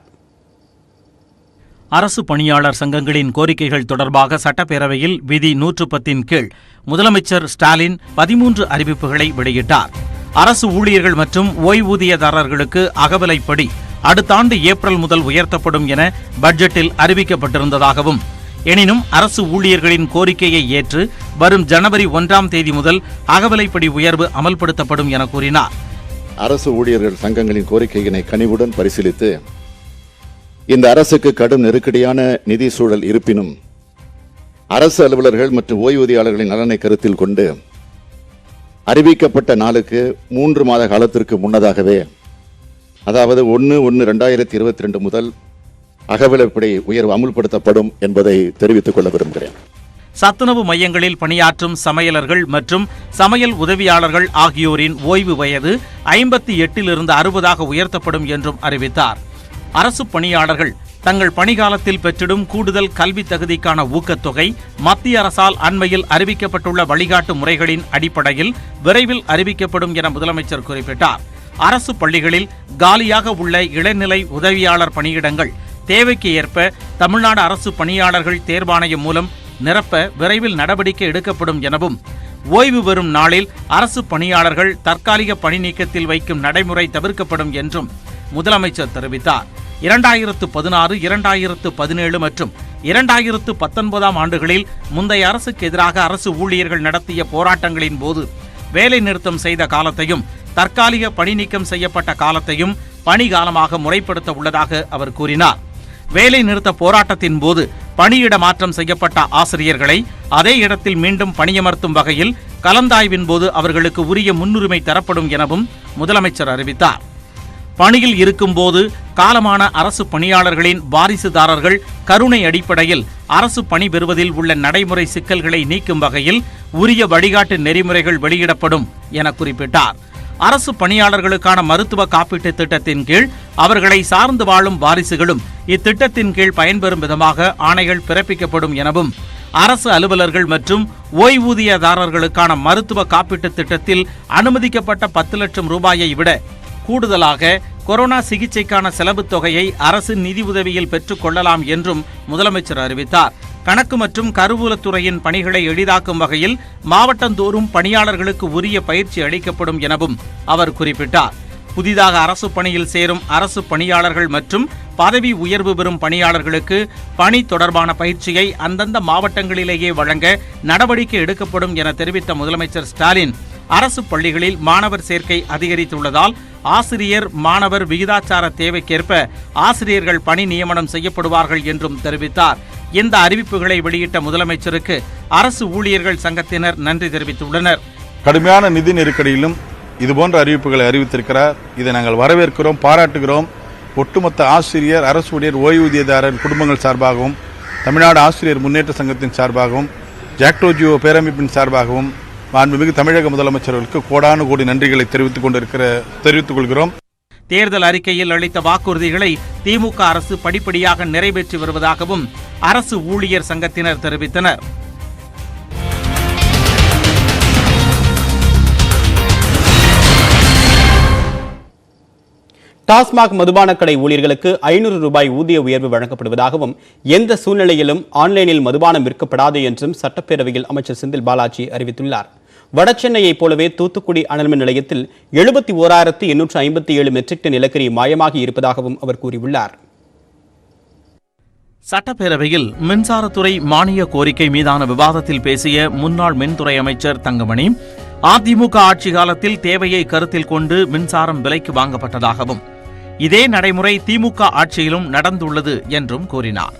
அரசு பணியாளர் சங்கங்களின் கோரிக்கைகள் தொடர்பாக சட்டப்பேரவையில் விதி 110 கீழ் முதலமைச்சர் ஸ்டாலின் 13 அறிவிப்புகளை வெளியிட்டார். அரசு ஊழியர்கள் மற்றும் ஓய்வூதியதாரர்களுக்கு அகவிலைப்படி அடுத்த ஆண்டு ஏப்ரல் முதல் உயர்த்தப்படும் என பட்ஜெட்டில் அறிவிக்கப்பட்டிருந்ததாகவும், எனினும் அரசு ஊழியர்களின் கோரிக்கையை ஏற்று வரும் ஜனவரி 1ஆம் தேதி முதல் அகவிலைப்படி உயர்வு அமல்படுத்தப்படும் என கூறினார். அரசு ஊழியர்கள் சங்கங்களின் கோரிக்கையினை கனிவுடன் பரிசீலித்து இந்த அரசுக்கு கடும் நெருக்கடியான நிதி சூழல் இருப்பினும் அரசு அலுவலர்கள் மற்றும் ஓய்வூதியாளர்களின் நலனை கருத்தில் கொண்டு அறிவிக்கப்பட்ட நாளுக்கு 3 மாத காலத்திற்கு முன்னதாகவே, அதாவது 1/1/2022 முதல் அகவிலைப்படி உயர்வு அமுல்படுத்தப்படும் என்பதை தெரிவித்துக் கொள்ள விரும்புகிறேன். சத்துணவு மையங்களில் பணியாற்றும் சமையலர்கள் மற்றும் சமையல் உதவியாளர்கள் ஆகியோரின் ஓய்வு வயது 58 60 உயர்த்தப்படும் என்றும் அறிவித்தார். அரசு பணியாளர்கள் தங்கள் பணிகாலத்தில் பெற்றிடும் கூடுதல் கல்வி தகுதிக்கான ஊக்கத்தொகை மத்திய அரசால் அண்மையில் அறிவிக்கப்பட்டுள்ள வழிகாட்டு முறைகளின் அடிப்படையில் விரைவில் அறிவிக்கப்படும் என முதலமைச்சர் குறிப்பிட்டார். அரசு பள்ளிகளில் காலியாக உள்ள இளநிலை உதவியாளர் பணியிடங்கள் தேவைக்கு ஏற்ப தமிழ்நாடு அரசு பணியாளர்கள் தேர்வாணையம் மூலம் நிரப்ப விரைவில் நடவடிக்கை எடுக்கப்படும் எனவும், ஓய்வு பெறும் நாளில் அரசு பணியாளர்கள் தற்காலிக பணி நீக்கத்தில் வைக்கும் நடைமுறை தவிர்க்கப்படும் என்றும் முதலமைச்சர் தெரிவித்தார். 2016, 2017 மற்றும் 2019 ஆண்டுகளில் முந்தைய அரசுக்கு எதிராக அரசு ஊழியர்கள் நடத்திய போராட்டங்களின் போது வேலை நிறுத்தம் செய்த காலத்தையும் தற்காலிக பணி நீக்கம் செய்யப்பட்ட காலத்தையும் பணி காலமாக முறைப்படுத்த உள்ளதாக அவர் கூறினார். வேலை நிறுத்த போராட்டத்தின் போது பணியிட மாற்றம் செய்யப்பட்ட ஆசிரியர்களை அதே இடத்தில் மீண்டும் பணியமர்த்தும் வகையில் கலந்தாய்வின் போது அவர்களுக்கு உரிய முன்னுரிமை தரப்படும் எனவும் முதலமைச்சர் அறிவித்தார். பணியில் இருக்கும்போது காலமான அரசு பணியாளர்களின் வாரிசுதாரர்கள் கருணை அடிப்படையில் அரசு பணி பெறுவதில் உள்ள நடைமுறை சிக்கல்களை நீக்கும் வகையில் உரிய வழிகாட்டு நெறிமுறைகள் வெளியிடப்படும் என குறிப்பிட்டார். அரசு பணியாளர்களுக்கான மருத்துவ காப்பீட்டு திட்டத்தின் கீழ் அவர்களை சார்ந்து வாழும் வாரிசுகளும் இத்திட்டத்தின் கீழ் பயன்பெறும் விதமாக ஆணைகள் பிறப்பிக்கப்படும் எனவும், அரசு அலுவலர்கள் மற்றும் ஓய்வூதியதாரர்களுக்கான மருத்துவ காப்பீட்டு திட்டத்தில் அனுமதிக்கப்பட்ட 10 லட்சம் ரூபாயை விட கூடுதலாக கொரோனா சிகிச்சைக்கான செலவு தொகையை அரசு நிதி உதவியில் பெற்றுக் கொள்ளலாம் என்றும் முதலமைச்சர் அறிவித்தார். கணக்கு மற்றும் கருவூலத்துறையின் பணிகளை எளிதாக்கும் வகையில் மாவட்டந்தோறும் பணியாளர்களுக்கு உரிய பயிற்சி அளிக்கப்படும் எனவும் அவர் குறிப்பிட்டார். புதிதாக அரசு பணியில் சேரும் அரசு பணியாளர்கள் மற்றும் பதவி உயர்வு பெறும் பணியாளர்களுக்கு பணி தொடர்பான பயிற்சியை அந்தந்த மாவட்டங்களிலேயே வழங்க நடவடிக்கை எடுக்கப்படும் என தெரிவித்த முதலமைச்சர் ஸ்டாலின், அரசு பள்ளிகளில் மாணவர் சேர்க்கை அதிகரித்துள்ளதால் ஆசிரியர் மாணவர் விகிதாச்சார தேவைக்கேற்ப ஆசிரியர்கள் பணி நியமனம் செய்யப்படுவார்கள் என்றும் தெரிவித்தார். இந்த அறிவிப்புகளை வெளியிட்ட முதலமைச்சருக்கு அரசு ஊழியர்கள் சங்கத்தினர் நன்றி தெரிவித்துள்ளனர். கடுமையான நிதி நெருக்கடியிலும் இதுபோன்ற அறிவிப்புகளை அறிவித்திருக்கிறார். இதை நாங்கள் வரவேற்கிறோம், பாராட்டுகிறோம். ஒட்டுமொத்த ஆசிரியர், அரசு ஊழியர், ஓய்வூதியதாரர் குடும்பங்கள் சார்பாகவும், தமிழ்நாடு ஆசிரியர் முன்னேற்ற சங்கத்தின் சார்பாகவும், ஜாக்டோஜியோ பேரமைப்பின் சார்பாகவும் மாண்புமிகு தமிழக முதலமைச்சர்களுக்கு கோடானு கோடி நன்றிகளை தெரிவித்துக் கொள்கிறோம். தேர்தல் அறிக்கையில் அளித்த வாக்குறுதிகளை திமுக அரசு படிப்படியாக நிறைவேற்றி வருவதாகவும் அரசு ஊழியர் சங்கத்தினர் தெரிவித்தனர். டாஸ்மாக் மதுபான கடை ஊழியர்களுக்கு 500 ரூபாய் ஊதிய உயர்வு வழங்கப்படுவதாகவும், எந்த சூழ்நிலையிலும் ஆன்லைனில் மதுபானம் விற்கப்படாது என்றும் சட்டப்பேரவையில் அமைச்சர் செந்தில் பாலாஜி அறிவித்துள்ளார். வடசென்னையைப் போலவே தூத்துக்குடி அனல்மின் நிலையத்தில் 71,857 மெட்ரிக் டன் நிலக்கரி மாயமாகி இருப்பதாகவும் அவர் கூறியுள்ளார். சட்டப்பேரவையில் மின்சாரத்துறை மானிய கோரிக்கை மீதான விவாதத்தில் பேசிய முன்னாள் மின்துறை அமைச்சர் தங்கமணி, அதிமுக ஆட்சி காலத்தில் தேவையை கருத்தில் கொண்டு மின்சாரம் விலைக்கு வாங்கப்பட்டதாகவும், இதே நடைமுறை திமுக ஆட்சியிலும் நடந்துள்ளது என்றும் கூறினார்.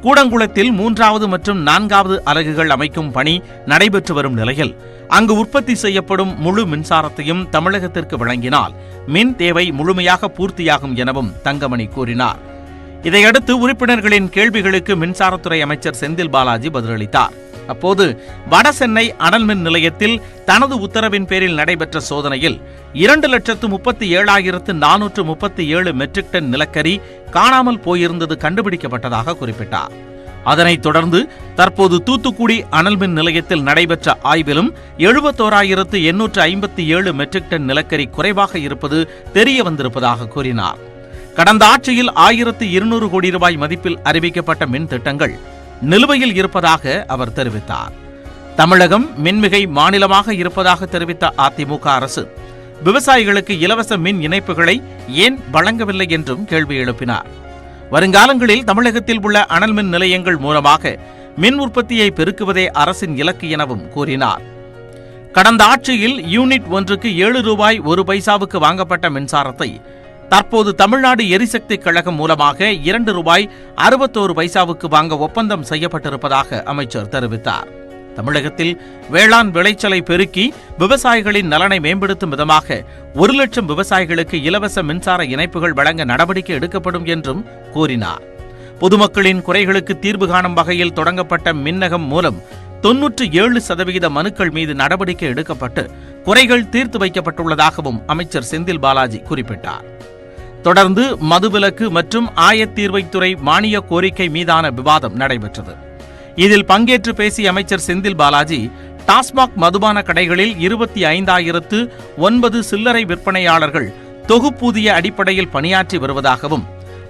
கூடங்குளத்தில் 3வது மற்றும் 4வது அலகுகள் அமைக்கும் பணி நடைபெற்று வரும் நிலையில் அங்கு உற்பத்தி செய்யப்படும் முழு மின்சாரத்தையும் தமிழகத்திற்கு வழங்கினால் மின் தேவை முழுமையாக பூர்த்தியாகும் எனவும் தங்கமணி கூறினார். இதையடுத்து உறுப்பினர்களின் கேள்விகளுக்கு மின்சாரத்துறை அமைச்சர் செந்தில் பாலாஜி பதிலளித்தார். அப்போது வடசென்னை அனல்மின் நிலையத்தில் தனது உத்தரவின் பேரில் நடைபெற்ற சோதனையில் 2,37,437 மெட்ரிக் டன் நிலக்கரி காணாமல் போயிருந்தது கண்டுபிடிக்கப்பட்டதாக குறிப்பிட்டார். அதனைத் தொடர்ந்து தற்போது தூத்துக்குடி அனல்மின் நிலையத்தில் நடைபெற்ற ஆய்விலும் 71,857 மெட்ரிக் டன் நிலக்கரி குறைவாக இருப்பது தெரிய வந்திருப்பதாக கூறினார். கடந்த ஆட்சியில் 1,200 கோடி ரூபாய் மதிப்பில் அறிவிக்கப்பட்ட மின் திட்டங்கள் நிலுவையில் இருப்பதாக அவர் தெரிவித்தார். தமிழகம் மின்மிகை மாநிலமாக இருப்பதாக தெரிவித்த அதிமுக அரசு விவசாயிகளுக்கு இலவச மின் இணைப்புகளை ஏன் வழங்கவில்லை என்றும் கேள்வி எழுப்பினார். வருங்காலங்களில் தமிழகத்தில் உள்ள அனல் மின் நிலையங்கள் மூலமாக மின் உற்பத்தியை பெருக்குவதே அரசின் இலக்கு எனவும் கூறினார். கடந்த ஆட்சியில் யூனிட் ஒன்றுக்கு 7 ரூபாய் 1 பைசாவுக்கு வாங்கப்பட்ட மின்சாரத்தை தற்போது தமிழ்நாடு எரிசக்தி கழகம் மூலமாக 2 ரூபாய் 61 பைசாவுக்கு வாங்க ஒப்பந்தம் செய்யப்பட்டிருப்பதாக அமைச்சர் தெரிவித்தார். தமிழகத்தில் வேளாண் விளைச்சலை பெருக்கி விவசாயிகளின் நலனை மேம்படுத்தும் விதமாக 1 லட்சம் விவசாயிகளுக்கு இலவச மின்சார இணைப்புகள் வழங்க நடவடிக்கை எடுக்கப்படும் என்றும் கூறினார். பொதுமக்களின் குறைகளுக்கு தீர்வு காணும் வகையில் தொடங்கப்பட்ட மின்னகம் மூலம் 97% மனுக்கள் மீது நடவடிக்கை எடுக்கப்பட்டு குறைகள் தீர்த்து வைக்கப்பட்டுள்ளதாகவும் அமைச்சர் செந்தில் பாலாஜி குறிப்பிட்டார். தொடர்ந்து மதுவிலக்கு மற்றும் ஆயத்தீர்வைத்துறை மானிய கோரிக்கை மீதான விவாதம் நடைபெற்றது. இதில் பங்கேற்று பேசிய அமைச்சர் செந்தில் பாலாஜி, டாஸ்மாக் மதுபான கடைகளில் 25,009 சில்லறை விற்பனையாளர்கள் தொகுப்பூதிய அடிப்படையில் பணியாற்றி வருவதாகவும்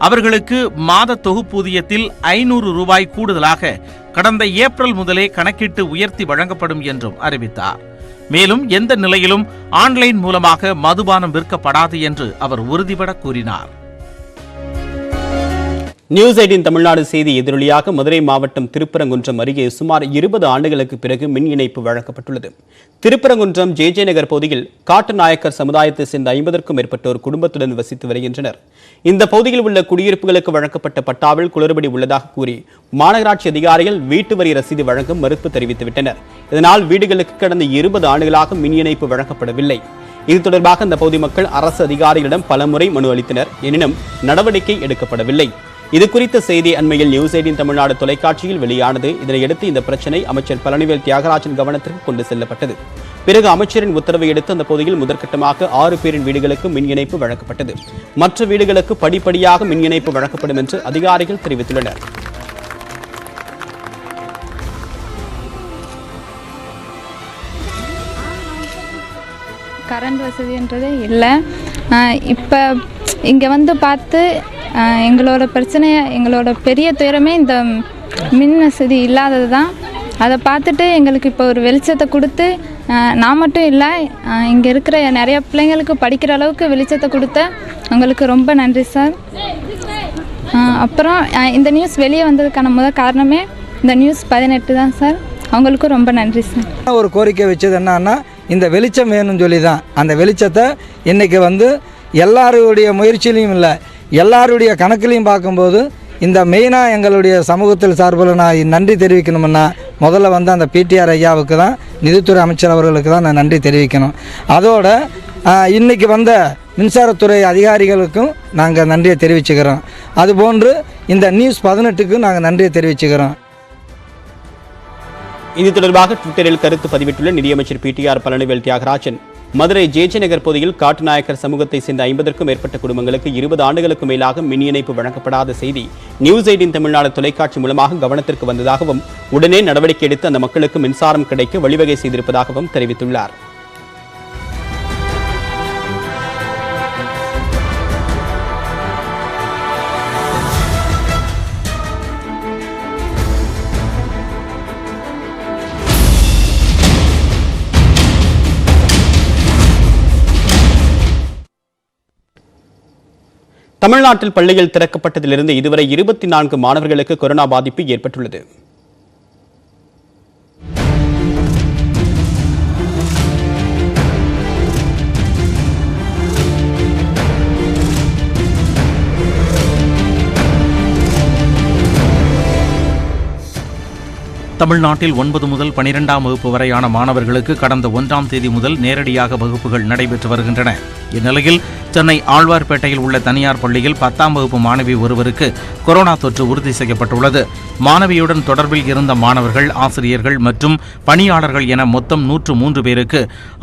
அவர்களுக்கு மாத தொகுப்பூதியத்தில் 500 ரூபாய் கூடுதலாக கடந்த ஏப்ரல் முதலே கணக்கிட்டு உயர்த்தி வழங்கப்படும் என்றும் அறிவித்தார். மேலும் எந்த நிலையிலும் ஆன்லைன் மூலமாக மதுபானம் விற்கப்படாது என்று அவர் உறுதிபட கூறினார். நியூஸ் 18 தமிழ்நாடு செய்தி எதிரொலியாக மதுரை மாவட்டம் திருப்பரங்குன்றம் அருகே சுமார் 20 ஆண்டுகளுக்கு பிறகு மின் இணைப்பு வழங்கப்பட்டுள்ளது. திருப்பரங்குன்றம் ஜே நகர் பகுதியில் காட்டுநாயக்கர் சமுதாயத்தை சேர்ந்த 50க்கும் மேற்பட்டோர் குடும்பத்துடன் வசித்து வருகின்றனர். இந்த பகுதியில் உள்ள குடியிருப்புகளுக்கு வழங்கப்பட்ட பட்டாவில் குளறுபடி உள்ளதாக கூறி மாநகராட்சி அதிகாரிகள் வீட்டு வரி ரசீது வழங்க மறுப்பு தெரிவித்துவிட்டனர். இதனால் வீடுகளுக்கு கடந்த 20 ஆண்டுகளாக மின் இணைப்பு வழங்கப்படவில்லை. இது தொடர்பாக அந்த பகுதி மக்கள் அரசு அதிகாரிகளிடம் பலமுறை மனு அளித்தனர். எனினும் நடவடிக்கை எடுக்கப்படவில்லை. இது குறித்த செய்தி அண்மையில் நியூஸ் 18 தமிழ்நாடு தொலைக்காட்சியில் வெளியானது. இதனையடுத்து இந்த பிரச்சனை அமைச்சர் பழனிவேல் தியாகராஜன் கவனத்திற்கு கொண்டு செல்லப்பட்டது. பிறகு அமைச்சரின் உத்தரவை எடுத்து அந்த பகுதியில் முதற்கட்டமாக 6 பேரின் வீடுகளுக்கு மின் இணைப்பு வழங்கப்பட்டது. மற்ற வீடுகளுக்கு படிப்படியாக மின் இணைப்பு வழங்கப்படும் என்று அதிகாரிகள் தெரிவித்துள்ளனர். கரண்ட் வசதின்றதே இல்லை. இப்போ இங்கே வந்து பார்த்து எங்களோட பிரச்சனையை, எங்களோட பெரிய துயரமே இந்த மின் வசதி இல்லாதது தான். அதை பார்த்துட்டு எங்களுக்கு இப்போ ஒரு வெளிச்சத்தை கொடுத்து, நான் மட்டும் இல்லை இங்கே இருக்கிற நிறைய பிள்ளைங்களுக்கு படிக்கிற அளவுக்கு வெளிச்சத்தை கொடுத்த உங்களுக்கு ரொம்ப நன்றி சார். அப்புறம் இந்த நியூஸ் வெளியே வந்ததுக்கான காரணமே இந்த நியூஸ் 18 தான் சார். அவங்களுக்கும் ரொம்ப நன்றி சார். ஒரு கோரிக்கை வச்சது என்னன்னா, இந்த வெளிச்சம் வேணும்னு சொல்லி தான். அந்த வெளிச்சத்தை இன்றைக்கி வந்து எல்லாருடைய முயற்சியிலையும் இல்லை, எல்லாருடைய கணக்கிலையும் பார்க்கும்போது இந்த மெயினாக எங்களுடைய சமூகத்தில் சார்பில் நான் நன்றி தெரிவிக்கணும்னா முதல்ல வந்து அந்த பிடிஆர் ஐயாவுக்கு தான், நிதித்துறை அமைச்சர் அவர்களுக்கு தான் நான் நன்றி தெரிவிக்கணும். அதோட இன்றைக்கி வந்த மின்சாரத்துறை அதிகாரிகளுக்கும் நாங்கள் நன்றியை தெரிவிச்சுக்கிறோம். அதுபோன்று இந்த நியூஸ் 18க்கும் நாங்கள் நன்றியை தெரிவிச்சுக்கிறோம். இது தொடர்பாக ட்விட்டரில் கருத்து பதிவிட்டுள்ள நிதியமைச்சர் பிடிஆர் பழனிவேல் தியாகராஜன், மதுரை ஜே நகர் பகுதியில் காட்டுநாயக்கர் சமூகத்தை சேர்ந்த 50க்கும் மேற்பட்ட குடும்பங்களுக்கு 20 ஆண்டுகளுக்கு மேலாக மின் இணைப்பு வழங்கப்படாத செய்தி நியூஸ் 18 தமிழ்நாடு தொலைக்காட்சி மூலமாக கவனத்திற்கு வந்ததாகவும் உடனே நடவடிக்கை எடுத்து அந்த மக்களுக்கு மின்சாரம் கிடைக்க வழிவகை செய்திருப்பதாகவும் தெரிவித்துள்ளார். தமிழ்நாட்டில் பள்ளிகள் திறக்கப்பட்டதிலிருந்து இதுவரை 24 மாணவர்களுக்கு கொரோனா பாதிப்பு ஏற்பட்டுள்ளது. தமிழ்நாட்டில் 9 முதல் 12ஆம் வகுப்பு வரையான மாணவர்களுக்கு கடந்த 1ஆம் தேதி முதல் நேரடியாக வகுப்புகள் நடைபெற்று வருகின்றன. இந்நிலையில் சென்னை ஆழ்வார்பேட்டையில் உள்ள தனியார் பள்ளியில் 10ஆம் வகுப்பு மாணவி ஒருவருக்கு கொரோனா தொற்று உறுதி செய்யப்பட்டுள்ளது. மாணவியுடன் தொடர்பில் இருந்த மாணவர்கள், ஆசிரியர்கள் மற்றும் பணியாளர்கள் என மொத்தம் 103 பேருக்கு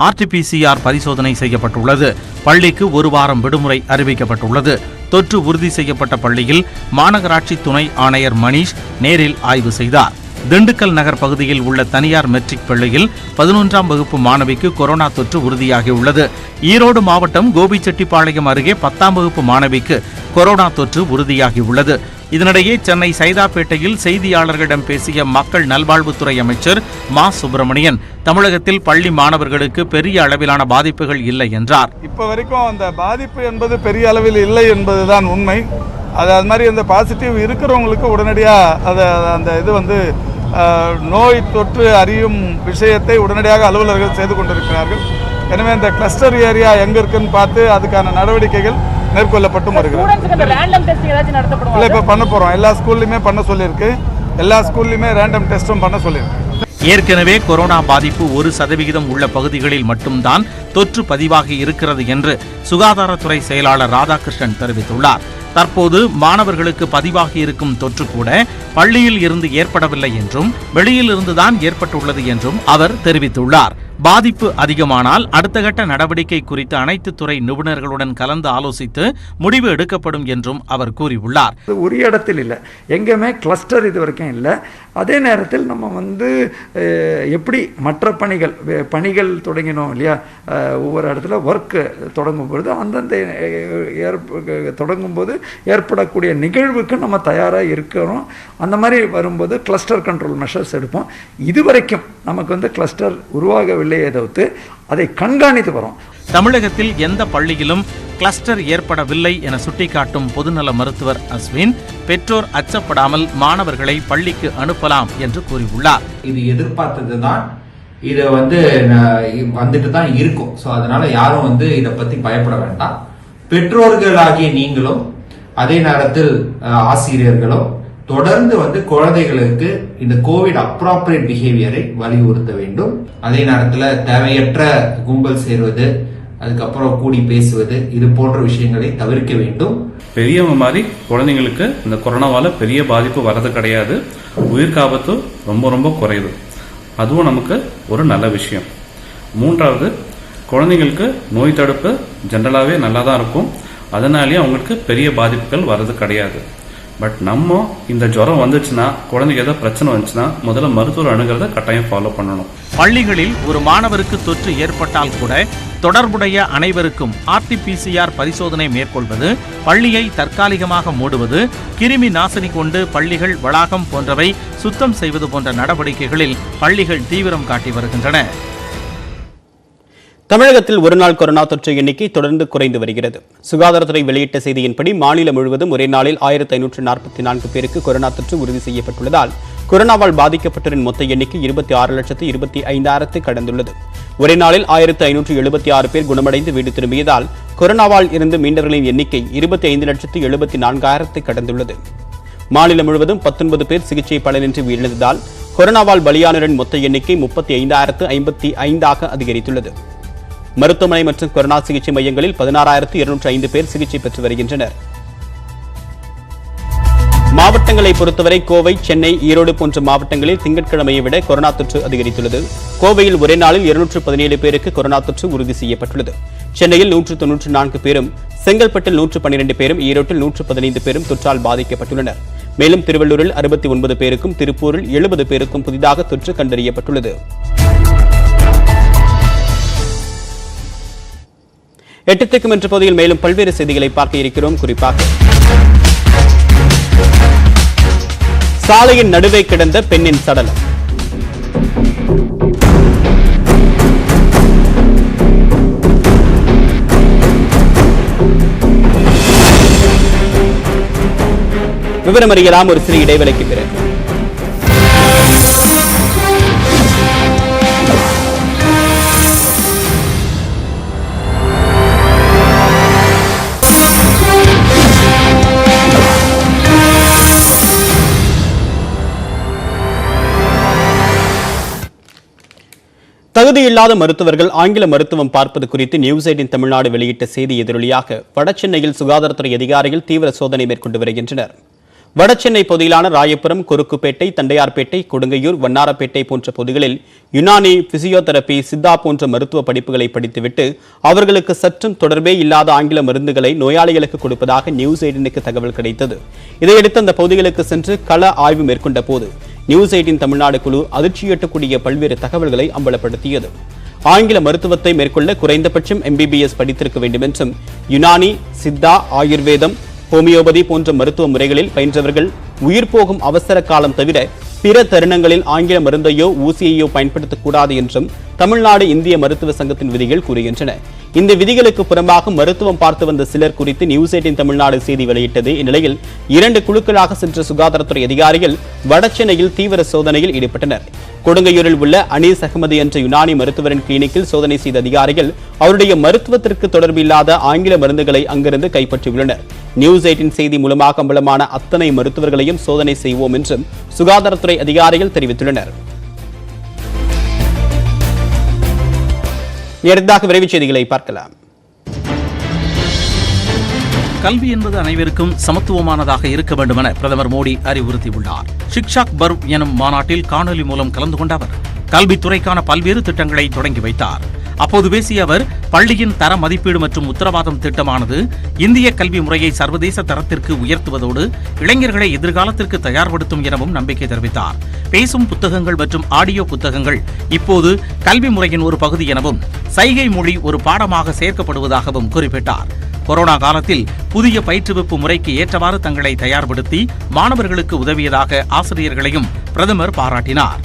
RT-PCR பரிசோதனை செய்யப்பட்டுள்ளது. பள்ளிக்கு 1 வாரம் விடுமுறை அறிவிக்கப்பட்டுள்ளது. தொற்று உறுதி செய்யப்பட்ட பள்ளியில் மாநகராட்சி துணை ஆணையர் மணீஷ் நேரில் ஆய்வு செய்தார். திண்டுக்கல் நகர் பகுதியில் உள்ள தனியார் மெட்ரிக் பள்ளியில் 11ஆம் வகுப்பு மாணவிக்கு கொரோனா தொற்று உறுதியாகியுள்ளது. ஈரோடு மாவட்டம் கோபிச்செட்டிப்பாளையம் அருகே 10ஆம் வகுப்பு மாணவிக்கு கொரோனா தொற்று உறுதியாகியுள்ளது. இதனிடையே சென்னை சைதாப்பேட்டையில் செய்தியாளர்களிடம் பேசிய மக்கள் நல்வாழ்வுத்துறை அமைச்சர் மா சுப்பிரமணியன், தமிழகத்தில் பள்ளி மாணவர்களுக்கு பெரிய அளவிலான பாதிப்புகள் இல்லை என்றார். இப்போ வரைக்கும் அந்த பாதிப்பு என்பது பெரிய அளவில் இல்லை என்பதுதான் உண்மை. அது மாதிரி அந்த பாசிட்டிவ் இருக்கிறவங்களுக்கு உடனடியாக அந்த இது நோய் தொற்று அறியும் விஷயத்தை உடனடியாக அலுவலர்கள் செய்து கொண்டிருக்கிறார்கள். எனவே இந்த கிளஸ்டர் ஏரியா எங்கே இருக்குன்னு பார்த்து அதுக்கான நடவடிக்கைகள் மேற்கொள்ளப்பட்டும் வருகிறது. இல்லை, இப்போ பண்ண போகிறோம். எல்லா ஸ்கூல்லையுமே பண்ண சொல்லியிருக்கு. எல்லா ஸ்கூல்லையுமே ரேண்டம் டெஸ்ட்டும் பண்ண சொல்லியிருக்கு. ஏற்கனவே கொரோனா பாதிப்பு 1% உள்ள பகுதிகளில் மட்டும்தான் தொற்று பதிவாகி இருக்கிறது என்று சுகாதாரத்துறை செயலாளர் ராதாகிருஷ்ணன் தெரிவித்துள்ளார். தற்போது மாணவர்களுக்கு பதிவாகி இருக்கும் தொற்று கூட பள்ளியில் இருந்து ஏற்படவில்லை என்றும் வெளியில் இருந்துதான் ஏற்பட்டுள்ளது என்றும் அவர் தெரிவித்துள்ளார். பாதிப்பு அதிகமானால் அடுத்த கட்ட நடவடிக்கை குறித்து அனைத்து துறை நிபுணர்களுடன் கலந்து ஆலோசித்து முடிவு எடுக்கப்படும் என்றும் அவர் கூறியுள்ளார். ஒரு இடத்தில் இல்லை, எங்கேயுமே கிளஸ்டர் இது வரைக்கும் இல்லை. அதே நேரத்தில் நம்ம எப்படி மற்ற பணிகள் தொடங்கினோம் இல்லையா, ஒவ்வொரு இடத்துல ஒர்க்கு தொடங்கும் பொழுது அந்தந்த தொடங்கும் போது ஏற்படக்கூடிய நிகழ்வுக்கு நம்ம தயாராக இருக்கிறோம். அந்த மாதிரி வரும்போது கிளஸ்டர் கண்ட்ரோல் மெஷர்ஸ் எடுப்போம். இதுவரைக்கும் நமக்கு கிளஸ்டர் உருவாகவில்லையே தவிர்த்து அதை கண்காணித்து வரோம். தமிழகத்தில் எந்த பள்ளியிலும் கிளஸ்டர் ஏற்படவில்லை என சுட்டிக்காட்டும் பொதுநல மருத்துவர் அஸ்வின், பெற்றோர் அச்சப்படாமல் மாணவர்களை பள்ளிக்கு அனுப்பலாம் என்று கூறியுள்ளார். இது எதிர்பார்த்தது தான், இதை வந்துட்டு தான் இருக்கும். ஸோ அதனால யாரும் இதை பத்தி பயப்பட வேண்டாம். பெற்றோர்களாகிய நீங்களும் அதே நேரத்தில் ஆசிரியர்களும் தொடர்ந்து குழந்தைகளுக்கு இந்த கோவிட் அப்ராப்ரியேட் பிஹேவியரை வலியுறுத்த வேண்டும். அதே நேரத்தில் தேவையற்ற கும்பல் சேர்வது, அதுக்கப்புறம் கூடி பேசுவது, இது போன்ற விஷயங்களை தவிர்க்க வேண்டும். பெரியவங்க மாதிரி குழந்தைங்களுக்கு இந்த கொரோனாவால பெரிய பாதிப்பு வர்றது கிடையாது. உயிர்காபத்து ரொம்ப ரொம்ப குறையுது. அதுவும் நமக்கு ஒரு நல்ல விஷயம். மூன்றாவது, குழந்தைங்களுக்கு நோய் தடுப்பு ஜென்ரலாகவே நல்லா தான் இருக்கும். அதனாலேயே அவங்களுக்கு பெரிய பாதிப்புகள் வர்றது கிடையாது. பட் நம்ம இந்த ஜுரம் வந்துச்சுன்னா, குழந்தைக்கு ஏதாவது பிரச்சனை வந்துச்சுன்னா முதல்ல மருத்துவர் அணுகிறத கட்டாயம் ஃபாலோ பண்ணணும். பள்ளிகளில் ஒரு மாணவருக்கு தொற்று ஏற்பட்டால் கூட தொடர்புடைய அனைவருக்கும் RT-PCR பரிசோதனை மேற்கொள்வது, பள்ளியை தற்காலிகமாக மூடுவது, கிருமி நாசினி கொண்டு பள்ளிகள் வளாகம் போன்றவை சுத்தம் செய்வது போன்ற நடவடிக்கைகளில் பள்ளிகள் தீவிரம் காட்டி வருகின்றன. தமிழகத்தில் ஒருநாள் கொரோனா தொற்று எண்ணிக்கை தொடர்ந்து குறைந்து வருகிறது. சுகாதாரத்துறை வெளியிட்ட செய்தியின்படி மாநிலம் முழுவதும் ஒரே நாளில் 1544 பேருக்கு கொரோனா தொற்று உறுதி செய்யப்பட்டுள்ளதால் கொரோனாவால் பாதிக்கப்பட்டோரின் மொத்த எண்ணிக்கை 26,25,000 கடந்துள்ளது. ஒரே நாளில் 1576 பேர் குணமடைந்து வீடு திரும்பியதால் கொரோனாவால் இருந்து மீண்டவர்களின் எண்ணிக்கை 25,74,000 கடந்துள்ளது. மாநிலம் முழுவதும் 19 பேர் சிகிச்சை பலனின்றி உயிரிழந்ததால் கொரோனாவால் பலியானோரின் மொத்த எண்ணிக்கை 35,055 அதிகரித்துள்ளது. மருத்துவமனை மற்றும் கொரோனா சிகிச்சை மையங்களில் 16,205 பேர் சிகிச்சை பெற்று வருகின்றனர். மாவட்டங்களை பொறுத்தவரை கோவை, சென்னை, ஈரோடு போன்ற மாவட்டங்களில் திங்கட்கிழமையை விட கொரோனா தொற்று அதிகரித்துள்ளது. கோவையில் ஒரே நாளில் 217 பேருக்கு கொரோனா தொற்று உறுதி செய்யப்பட்டுள்ளது. சென்னையில் 194 பேரும், செங்கல்பட்டில் 112 பேரும், ஈரோட்டில் 115 பேரும் தொற்றால் பாதிக்கப்பட்டுள்ளனர். மேலும் திருவள்ளூரில் 69 பேருக்கும், திருப்பூரில் 70 பேருக்கும் புதிதாக தொற்று கண்டறியப்பட்டுள்ளது. 8 திக்கும் என்ற பகுதியில் மேலும் பல்வேறு செய்திகளை பார்க்க இருக்கிறோம். குறிப்பாக சாலையின் நடுவே கிடந்த பெண்ணின் சடலம். விவரம் அறியலாம் ஒரு சிறிய இடைவெளிக்கு பிறகு. தகுதியில்லாத மருத்துவர்கள் ஆங்கில மருத்துவம் பார்ப்பது குறித்து நியூஸ் 18 தமிழ்நாடு வெளியிட்ட செய்தி எதிரொலியாக வடசென்னையில் சுகாதாரத்துறை அதிகாரிகள் தீவிர சோதனை மேற்கொண்டு வருகின்றனர். வடசென்னை பகுதியிலான ராயபுரம், குறுக்குப்பேட்டை, தண்டையார்பேட்டை, கொடுங்கையூர், வண்ணாரப்பேட்டை போன்ற பகுதிகளில் யுனானி, பிசியோதெரபி, சித்தா போன்ற மருத்துவ படிப்புகளை படித்துவிட்டு அவர்களுக்கு சற்றும் தொடர்பே இல்லாத ஆங்கில மருந்துகளை நோயாளிகளுக்கு கொடுப்பதாக நியூஸ் 18க்கு தகவல் கிடைத்தது. இதையடுத்து அந்த பகுதிகளுக்கு சென்று கள ஆய்வு மேற்கொண்ட போது நியூஸ் 18 தமிழ்நாடு குழு அதிர்ச்சியூட்டக்கூடிய பல்வேறு தகவல்களை அம்பலப்படுத்தியது. ஆங்கில மருத்துவத்தை மேற்கொள்ள குறைந்தபட்சம் MBBS படித்திருக்க வேண்டும் என்றும், யுனானி, சித்தா, ஆயுர்வேதம், ஹோமியோபதி போன்ற மருத்துவ முறைகளில் பயின்றவர்கள் உயிர் போகும் அவசர காலம் தவிர பிற தருணங்களில் ஆங்கில மருந்தையோ ஊசியையோ பயன்படுத்தக்கூடாது என்றும் தமிழ்நாடு இந்திய மருத்துவ சங்கத்தின் விதிகள் கூறுகின்றன. இந்த விதிகளுக்கு புறம்பாக மருத்துவம் பார்த்து வந்த சிலர் குறித்து நியூஸ் 18 தமிழ்நாடு செய்தி வெளியிட்டது. இந்நிலையில் 2 குழுக்களாக சென்ற சுகாதாரத்துறை அதிகாரிகள் வடசென்னையில் தீவிர சோதனையில் ஈடுபட்டனர். கொடுங்கையூரில் உள்ள அனீஸ் அகமது என்ற யுனானி மருத்துவரின் கிளினிக்கில் சோதனை செய்த அதிகாரிகள் அவருடைய மருத்துவத்திற்கு தொடர்பில்லாத ஆங்கில மருந்துகளை அங்கிருந்து கைப்பற்றியுள்ளனர். நியூஸ் 18 செய்தி மூலமாக அம்பலமான அத்தனை மருத்துவர்களையும் சோதனை செய்வோம் என்றும் சுகாதாரத்துறை அதிகாரிகள் தெரிவித்துள்ளனர். அடுத்ததாக விரைவுச் செய்திகளை பார்க்கலாம். கல்வி என்பது அனைவருக்கும் சமத்துவமானதாக இருக்க வேண்டும் என பிரதமர் மோடி அறிவுறுத்தியுள்ளார். ஷிக்ஷாக் பர்வ் எனும் மாநாட்டில் காணொலி மூலம் கலந்து கொண்ட அவர் கல்வித்துறைக்கான பல்வேறு திட்டங்களை தொடங்கி வைத்தார். அப்போது பேசிய அவர், பள்ளியின் தர மதிப்பீடு மற்றும் உத்தரவாதம் திட்டமானது இந்திய கல்வி முறையை சர்வதேச தரத்திற்கு உயர்த்துவதோடு இளைஞர்களை எதிர்காலத்திற்கு தயார்படுத்தும் எனவும் நம்பிக்கை தெரிவித்தார். பேசும் புத்தகங்கள் மற்றும் ஆடியோ புத்தகங்கள் இப்போது கல்வி முறையின் ஒரு பகுதி எனவும் சைகை மொழி ஒரு பாடமாக சேர்க்கப்படுவதாகவும் குறிப்பிட்டார். கொரோனா காலத்தில் புதிய பயிற்றுவிப்பு முறைக்கு ஏற்றவாறு தங்களை தயார்படுத்தி மாணவர்களுக்கு உதவியதாக ஆசிரியர்களையும் பிரதமர் பாராட்டினார்.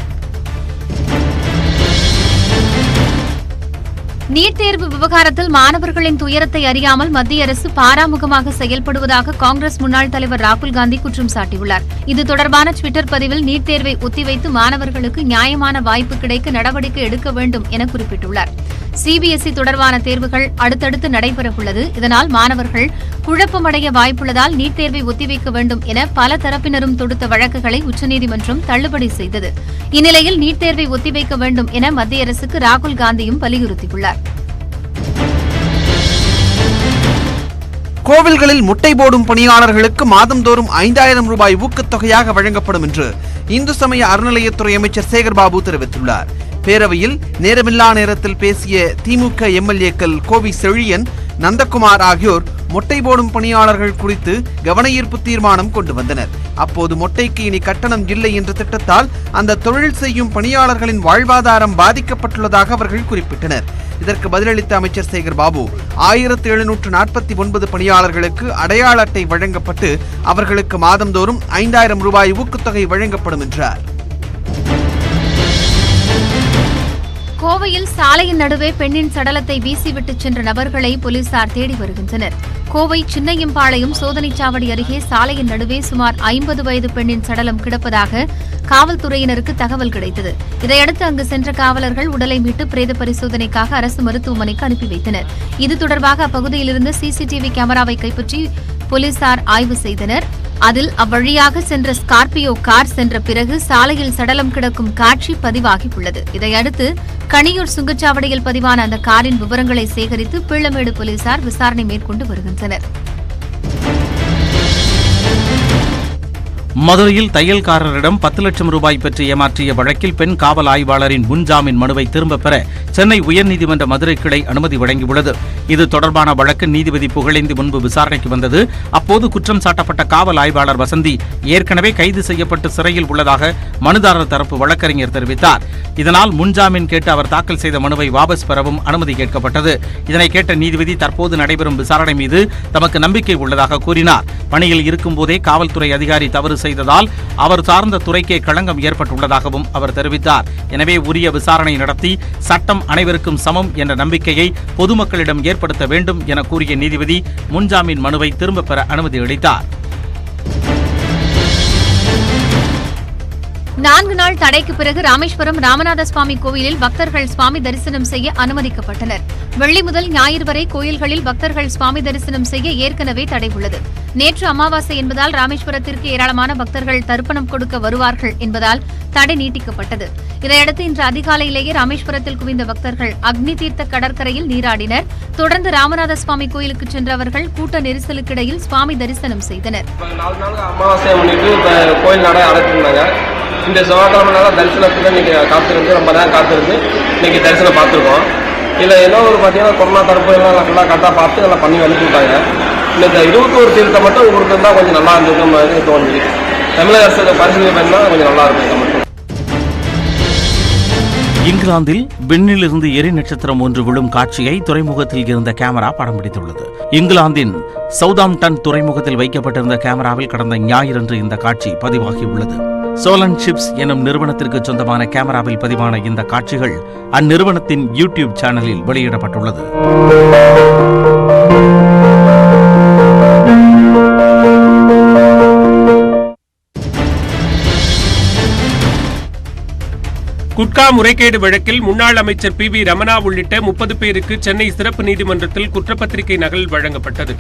நீட் தேர்வு விவகாரத்தில் மாணவர்களின் துயரத்தை அறியாமல் மத்திய அரசு பாராமுகமாக செயல்படுவதாக காங்கிரஸ் முன்னாள் தலைவர் ராகுல் காந்தி குற்றம் சாட்டியுள்ளார். இது தொடர்பான டுவிட்டர் பதிவில் நீட் தேர்வை ஒத்திவைத்து மாணவர்களுக்கு நியாயமான வாய்ப்பு கிடைக்க நடவடிக்கை எடுக்க வேண்டும் என குறிப்பிட்டுள்ளார். சிபிஎஸ்இ தொடர்பான தேர்வுகள் அடுத்தடுத்து நடைபெறவுள்ளது. இதனால் மாணவர்கள் குழப்பமடைய வாய்ப்புள்ளதால் நீட் தேர்வை ஒத்திவைக்க வேண்டும் என பல தரப்பினரும் தொடுத்த வழக்குகளை உச்சநீதிமன்றம் தள்ளுபடி செய்தது. இந்நிலையில் நீட் தேர்வை ஒத்திவைக்க வேண்டும் என மத்திய அரசுக்கு ராகுல் காந்தியும் வலியுறுத்தியுள்ளார். கோவில்களில் முட்டை போடும் பணியாளர்களுக்கு மாதந்தோறும் 5000 ரூபாய் ஊக்கத்தொகையாக வழங்கப்படும் என்று இந்து சமய அறநிலையத்துறை அமைச்சர் சேகர்பாபு தெரிவித்துள்ளார். பேரவையில் நேரமில்லா நேரத்தில் பேசிய திமுக எம்எல்ஏக்கள் கோவி செழியன், நந்தகுமார் ஆகியோர் மொட்டை போடும் பணியாளர்கள் குறித்து கவனஈர்ப்பு தீர்மானம் கொண்டு வந்தனர். அப்போது மொட்டைக்கு இனி கட்டணம் இல்லை என்ற திட்டத்தால் அந்த தொழில் செய்யும் பணியாளர்களின் வாழ்வாதாரம் பாதிக்கப்பட்டுள்ளதாக அவர்கள் குறிப்பிட்டனர். இதற்கு பதிலளித்த அமைச்சர் சேகர்பாபு, 1749 பணியாளர்களுக்கு அடையாள அட்டை வழங்கப்பட்டு அவர்களுக்கு மாதந்தோறும் 5000 ரூபாய் ஊக்கத்தொகை வழங்கப்படும் என்றார். கோவையில் சாலையின் நடுவே பெண்ணின் சடலத்தை வீசிவிட்டு சென்ற நபர்களை போலீசார் தேடி வருகின்றனர். கோவை சின்னையம்பாளையம் சோதனைச்சாவடி அருகே சாலையின் நடுவே சுமார் 50 வயது பெண்ணின் சடலம் கிடப்பதாக காவல்துறையினருக்கு தகவல் கிடைத்தது. இதையடுத்து அங்கு சென்ற காவலர்கள் உடலை மீட்டு பிரேத பரிசோதனைக்காக அரசு மருத்துவமனைக்கு அனுப்பி வைத்தனர். இது தொடர்பாக அப்பகுதியிலிருந்து சிசிடிவி கேமராவை கைப்பற்றி போலீசார் ஆய்வு செய்தனர். அதில் அவ்வழியாக சென்ற ஸ்கார்பியோ கார் சென்ற பிறகு சாலையில் சடலம் கிடக்கும் காட்சி பதிவாகியுள்ளது. இதையடுத்து கணியூர் சுங்கச்சாவடியில் பதிவான அந்த காரின் விவரங்களை சேகரித்து பீளமேடு போலீசார் விசாரணை மேற்கொண்டு வருகின்றனர். மதுரையில் தையல்காரரிடம் 10 லட்சம் ரூபாய் பெற்று ஏமாற்றிய வழக்கில் பெண் காவல் ஆய்வாளரின் முன்ஜாமீன் மனுவை திரும்பப் பெற சென்னை உயர்நீதிமன்ற மதுரை கிளை அனுமதி வழங்கியுள்ளது. இது தொடர்பான வழக்கு நீதிபதி புகழேந்தி முன்பு விசாரணைக்கு வந்தது. அப்போது குற்றம் சாட்டப்பட்ட காவல் ஆய்வாளர் வசந்தி ஏற்கனவே கைது செய்யப்பட்டு சிறையில் உள்ளதாக மனுதாரர் தரப்பு வழக்கறிஞர் தெரிவித்தார். இதனால் முன்ஜாமீன் கேட்டு அவர் தாக்கல் செய்த மனுவை வாபஸ் பெறவும் அனுமதி கேட்கப்பட்டது. இதனை கேட்ட நீதிபதி தற்போது நடைபெறும் விசாரணை மீது தமக்கு நம்பிக்கை உள்ளதாக கூறினார். பணியில் இருக்கும்போதே காவல்துறை அதிகாரி தவறு செய்ததால் அவர் சார்ந்த துறைக்கே களங்கம் ஏற்பட்டுள்ளதாகவும் அவர் தெரிவித்தார். எனவே உரிய விசாரணை நடத்தி சட்டம் அனைவருக்கும் சமம் என்ற நம்பிக்கையை பொதுமக்களிடம் ஏற்படுத்த வேண்டும் என கூறிய நீதிபதி முன்ஜாமீன் மனுவை திரும்பப் பெற அனுமதி அளித்தார். 4 நாள் தடைக்கு பிறகு ராமேஸ்வரம் ராமநாத சுவாமி கோவிலில் பக்தர்கள் சுவாமி தரிசனம் செய்ய அனுமதிக்கப்பட்டனர். வெள்ளி முதல் ஞாயிறு வரை கோயில்களில் பக்தர்கள் சுவாமி தரிசனம் செய்ய ஏற்கனவே தடை உள்ளது. நேற்று அமாவாசை என்பதால் ராமேஸ்வரத்திற்கு ஏராளமான பக்தர்கள் தர்ப்பணம் கொடுக்க வருவார்கள் என்பதால் தடை நீட்டிக்கப்பட்டது. இதையடுத்து இன்று அதிகாலையிலேயே ராமேஸ்வரத்தில் குவிந்த பக்தர்கள் அக்னி தீர்த்த கடற்கரையில் நீராடினர். தொடர்ந்து ராமநாத சுவாமி கோயிலுக்கு சென்றவர்கள் கூட்ட நெரிசலுக்கிடையில் சுவாமி தரிசனம் செய்தனர். இந்த செவ்வாய்க்கிழமைனால தரிசனத்துக்கு இன்னைக்கு காத்திருந்து ரொம்ப நேரம் காத்திருந்து இன்னைக்கு தரிசனம் பார்த்துருக்கோம். இதில் என்ன ஒரு பார்த்தீங்கன்னா கொரோனா தடுப்பு எல்லாம் நல்லா கரெக்டாக பார்த்து நல்லா பண்ணி அனுப்பிவிட்டாங்க. இந்த 21 தீர்த்தை மட்டும் கொடுத்துருந்தா கொஞ்சம் நல்லா இருந்திருக்கும் மாதிரி தோணுது. தமிழக அரசு பரிசீலனை பண்ணால் கொஞ்சம் நல்லா இருக்கும். இங்கிலாந்தில் விண்ணிலிருந்து எரி நட்சத்திரம் ஒன்று விழும் காட்சியை துறைமுகத்தில் இருந்த கேமரா படம் பிடித்துள்ளது. இங்கிலாந்தின் சவுதாம்ப்டன் துறைமுகத்தில் வைக்கப்பட்டிருந்த கேமராவில் கடந்த ஞாயிறன்று இந்த காட்சி பதிவாகியுள்ளது. சோலன் ஷிப்ஸ் எனும் நிறுவனத்திற்கு சொந்தமான கேமராவில் பதிவான இந்த காட்சிகள் அந்நிறுவனத்தின் யூடியூப் சேனலில் வெளியிடப்பட்டுள்ளது. குட்கா முறைகேடு வழக்கில் முன்னாள் அமைச்சர் பி வி ரமணா உள்ளிட்ட 30 பேருக்கு சென்னை சிறப்பு நீதிமன்றத்தில் குற்றப்பத்திரிகை நகல் வழங்கப்பட்டது.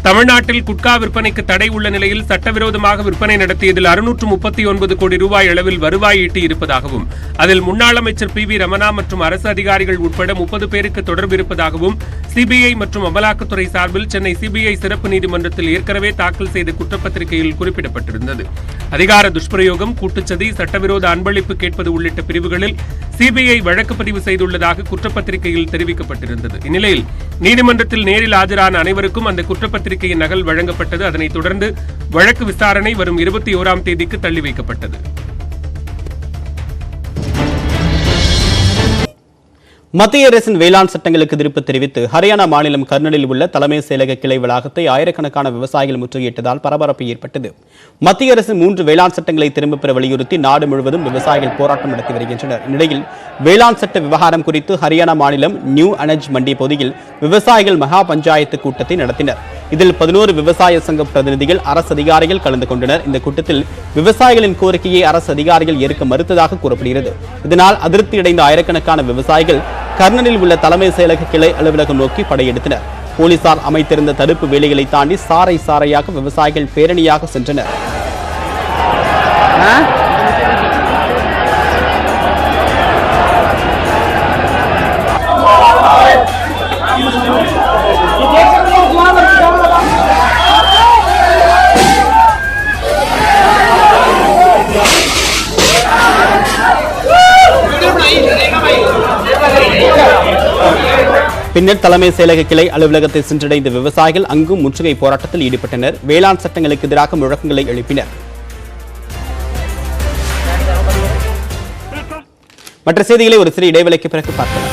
தமிழ்நாட்டில் குட்கா விற்பனைக்கு தடை உள்ள நிலையில் சட்டவிரோதமாக விற்பனை நடத்தியதில் 639 கோடி ரூபாய் அளவில் வருவாய் ஈட்டி இருப்பதாகவும் அதில் முன்னாள் அமைச்சர் பி வி ரமணா மற்றும் அரசு அதிகாரிகள் உட்பட 30 பேருக்கு தொடர்பு இருப்பதாகவும் சிபிஐ மற்றும் அமலாக்கத்துறை சார்பில் சென்னை சிபிஐ சிறப்பு நீதிமன்றத்தில் ஏற்கனவே தாக்கல் செய்த குற்றப்பத்திரிகையில் குறிப்பிடப்பட்டிருந்தது. அதிகார துஷ்பிரயோகம், கூட்டுச்சதி, சட்டவிரோத அன்பளிப்பு கேட்பது உள்ளிட்ட பிரிவுகளில் சிபிஐ வழக்கு பதிவு செய்துள்ளதாக குற்றப்பத்திரிகையில் தெரிவிக்கப்பட்டிருந்தது. இந்நிலையில் நீதிமன்றத்தில் நேரில் ஆஜரான அனைவருக்கும் அந்த குற்றப்பத்திரிகையின் நகல் வழங்கப்பட்டது. அதனைத் தொடர்ந்து வழக்கு விசாரணை வரும் 21ஆம் தேதிக்கு தள்ளி வைக்கப்பட்டது. மத்திய அரசின் வேளாண் சட்டங்களுக்கு எதிர்ப்பு தெரிவித்து ஹரியானா மாநிலம் கர்னலில் உள்ள தலைமை செயலக கிளை வளாகத்தை ஆயிரக்கணக்கான விவசாயிகள் முற்றுகையிட்டதால் பரபரப்பு ஏற்பட்டது. மத்திய அரசின் 3 வேளாண் சட்டங்களை திரும்பப் பெற வலியுறுத்தி நாடு முழுவதும் விவசாயிகள் போராட்டம் நடத்தி வருகின்றனர். இந்நிலையில் வேளாண் சட்ட விவகாரம் குறித்து ஹரியானா மாநிலம் நியூ அனஜ் மண்டி பகுதியில் விவசாயிகள் மகா பஞ்சாயத்து கூட்டத்தை நடத்தினர். இதில் 11 விவசாய சங்க பிரதிநிதிகள், அரசு அதிகாரிகள் கலந்து கொண்டனர். இந்த கூட்டத்தில் விவசாயிகளின் கோரிக்கையை அரசு அதிகாரிகள் ஏற்க மறுத்ததாக கூறப்படுகிறது. இதனால் அதிருப்தியடைந்த ஆயிரக்கணக்கான விவசாயிகள் கர்னலில் உள்ள தலைமை செயலக கிளை அலுவலகம் நோக்கி படையெடுத்தனர். போலீசார் அமைத்திருந்த தடுப்பு வேலைகளை தாண்டி சாறை சாறையாக விவசாயிகள் பேரணியாக சென்றனர். பின்னர் தலைமை செயலக கிளை அலுவலகத்தை சென்றடைந்த விவசாயிகள் அங்கும் முற்றுகை போராட்டத்தில் ஈடுபட்டனர். வேளாண் சட்டங்களுக்கு எதிராக முழக்கங்களை எழுப்பினர். மற்ற செய்திகளை ஒரு சிறிய இடைவேளைக்கு பிறகு பார்க்கலாம்.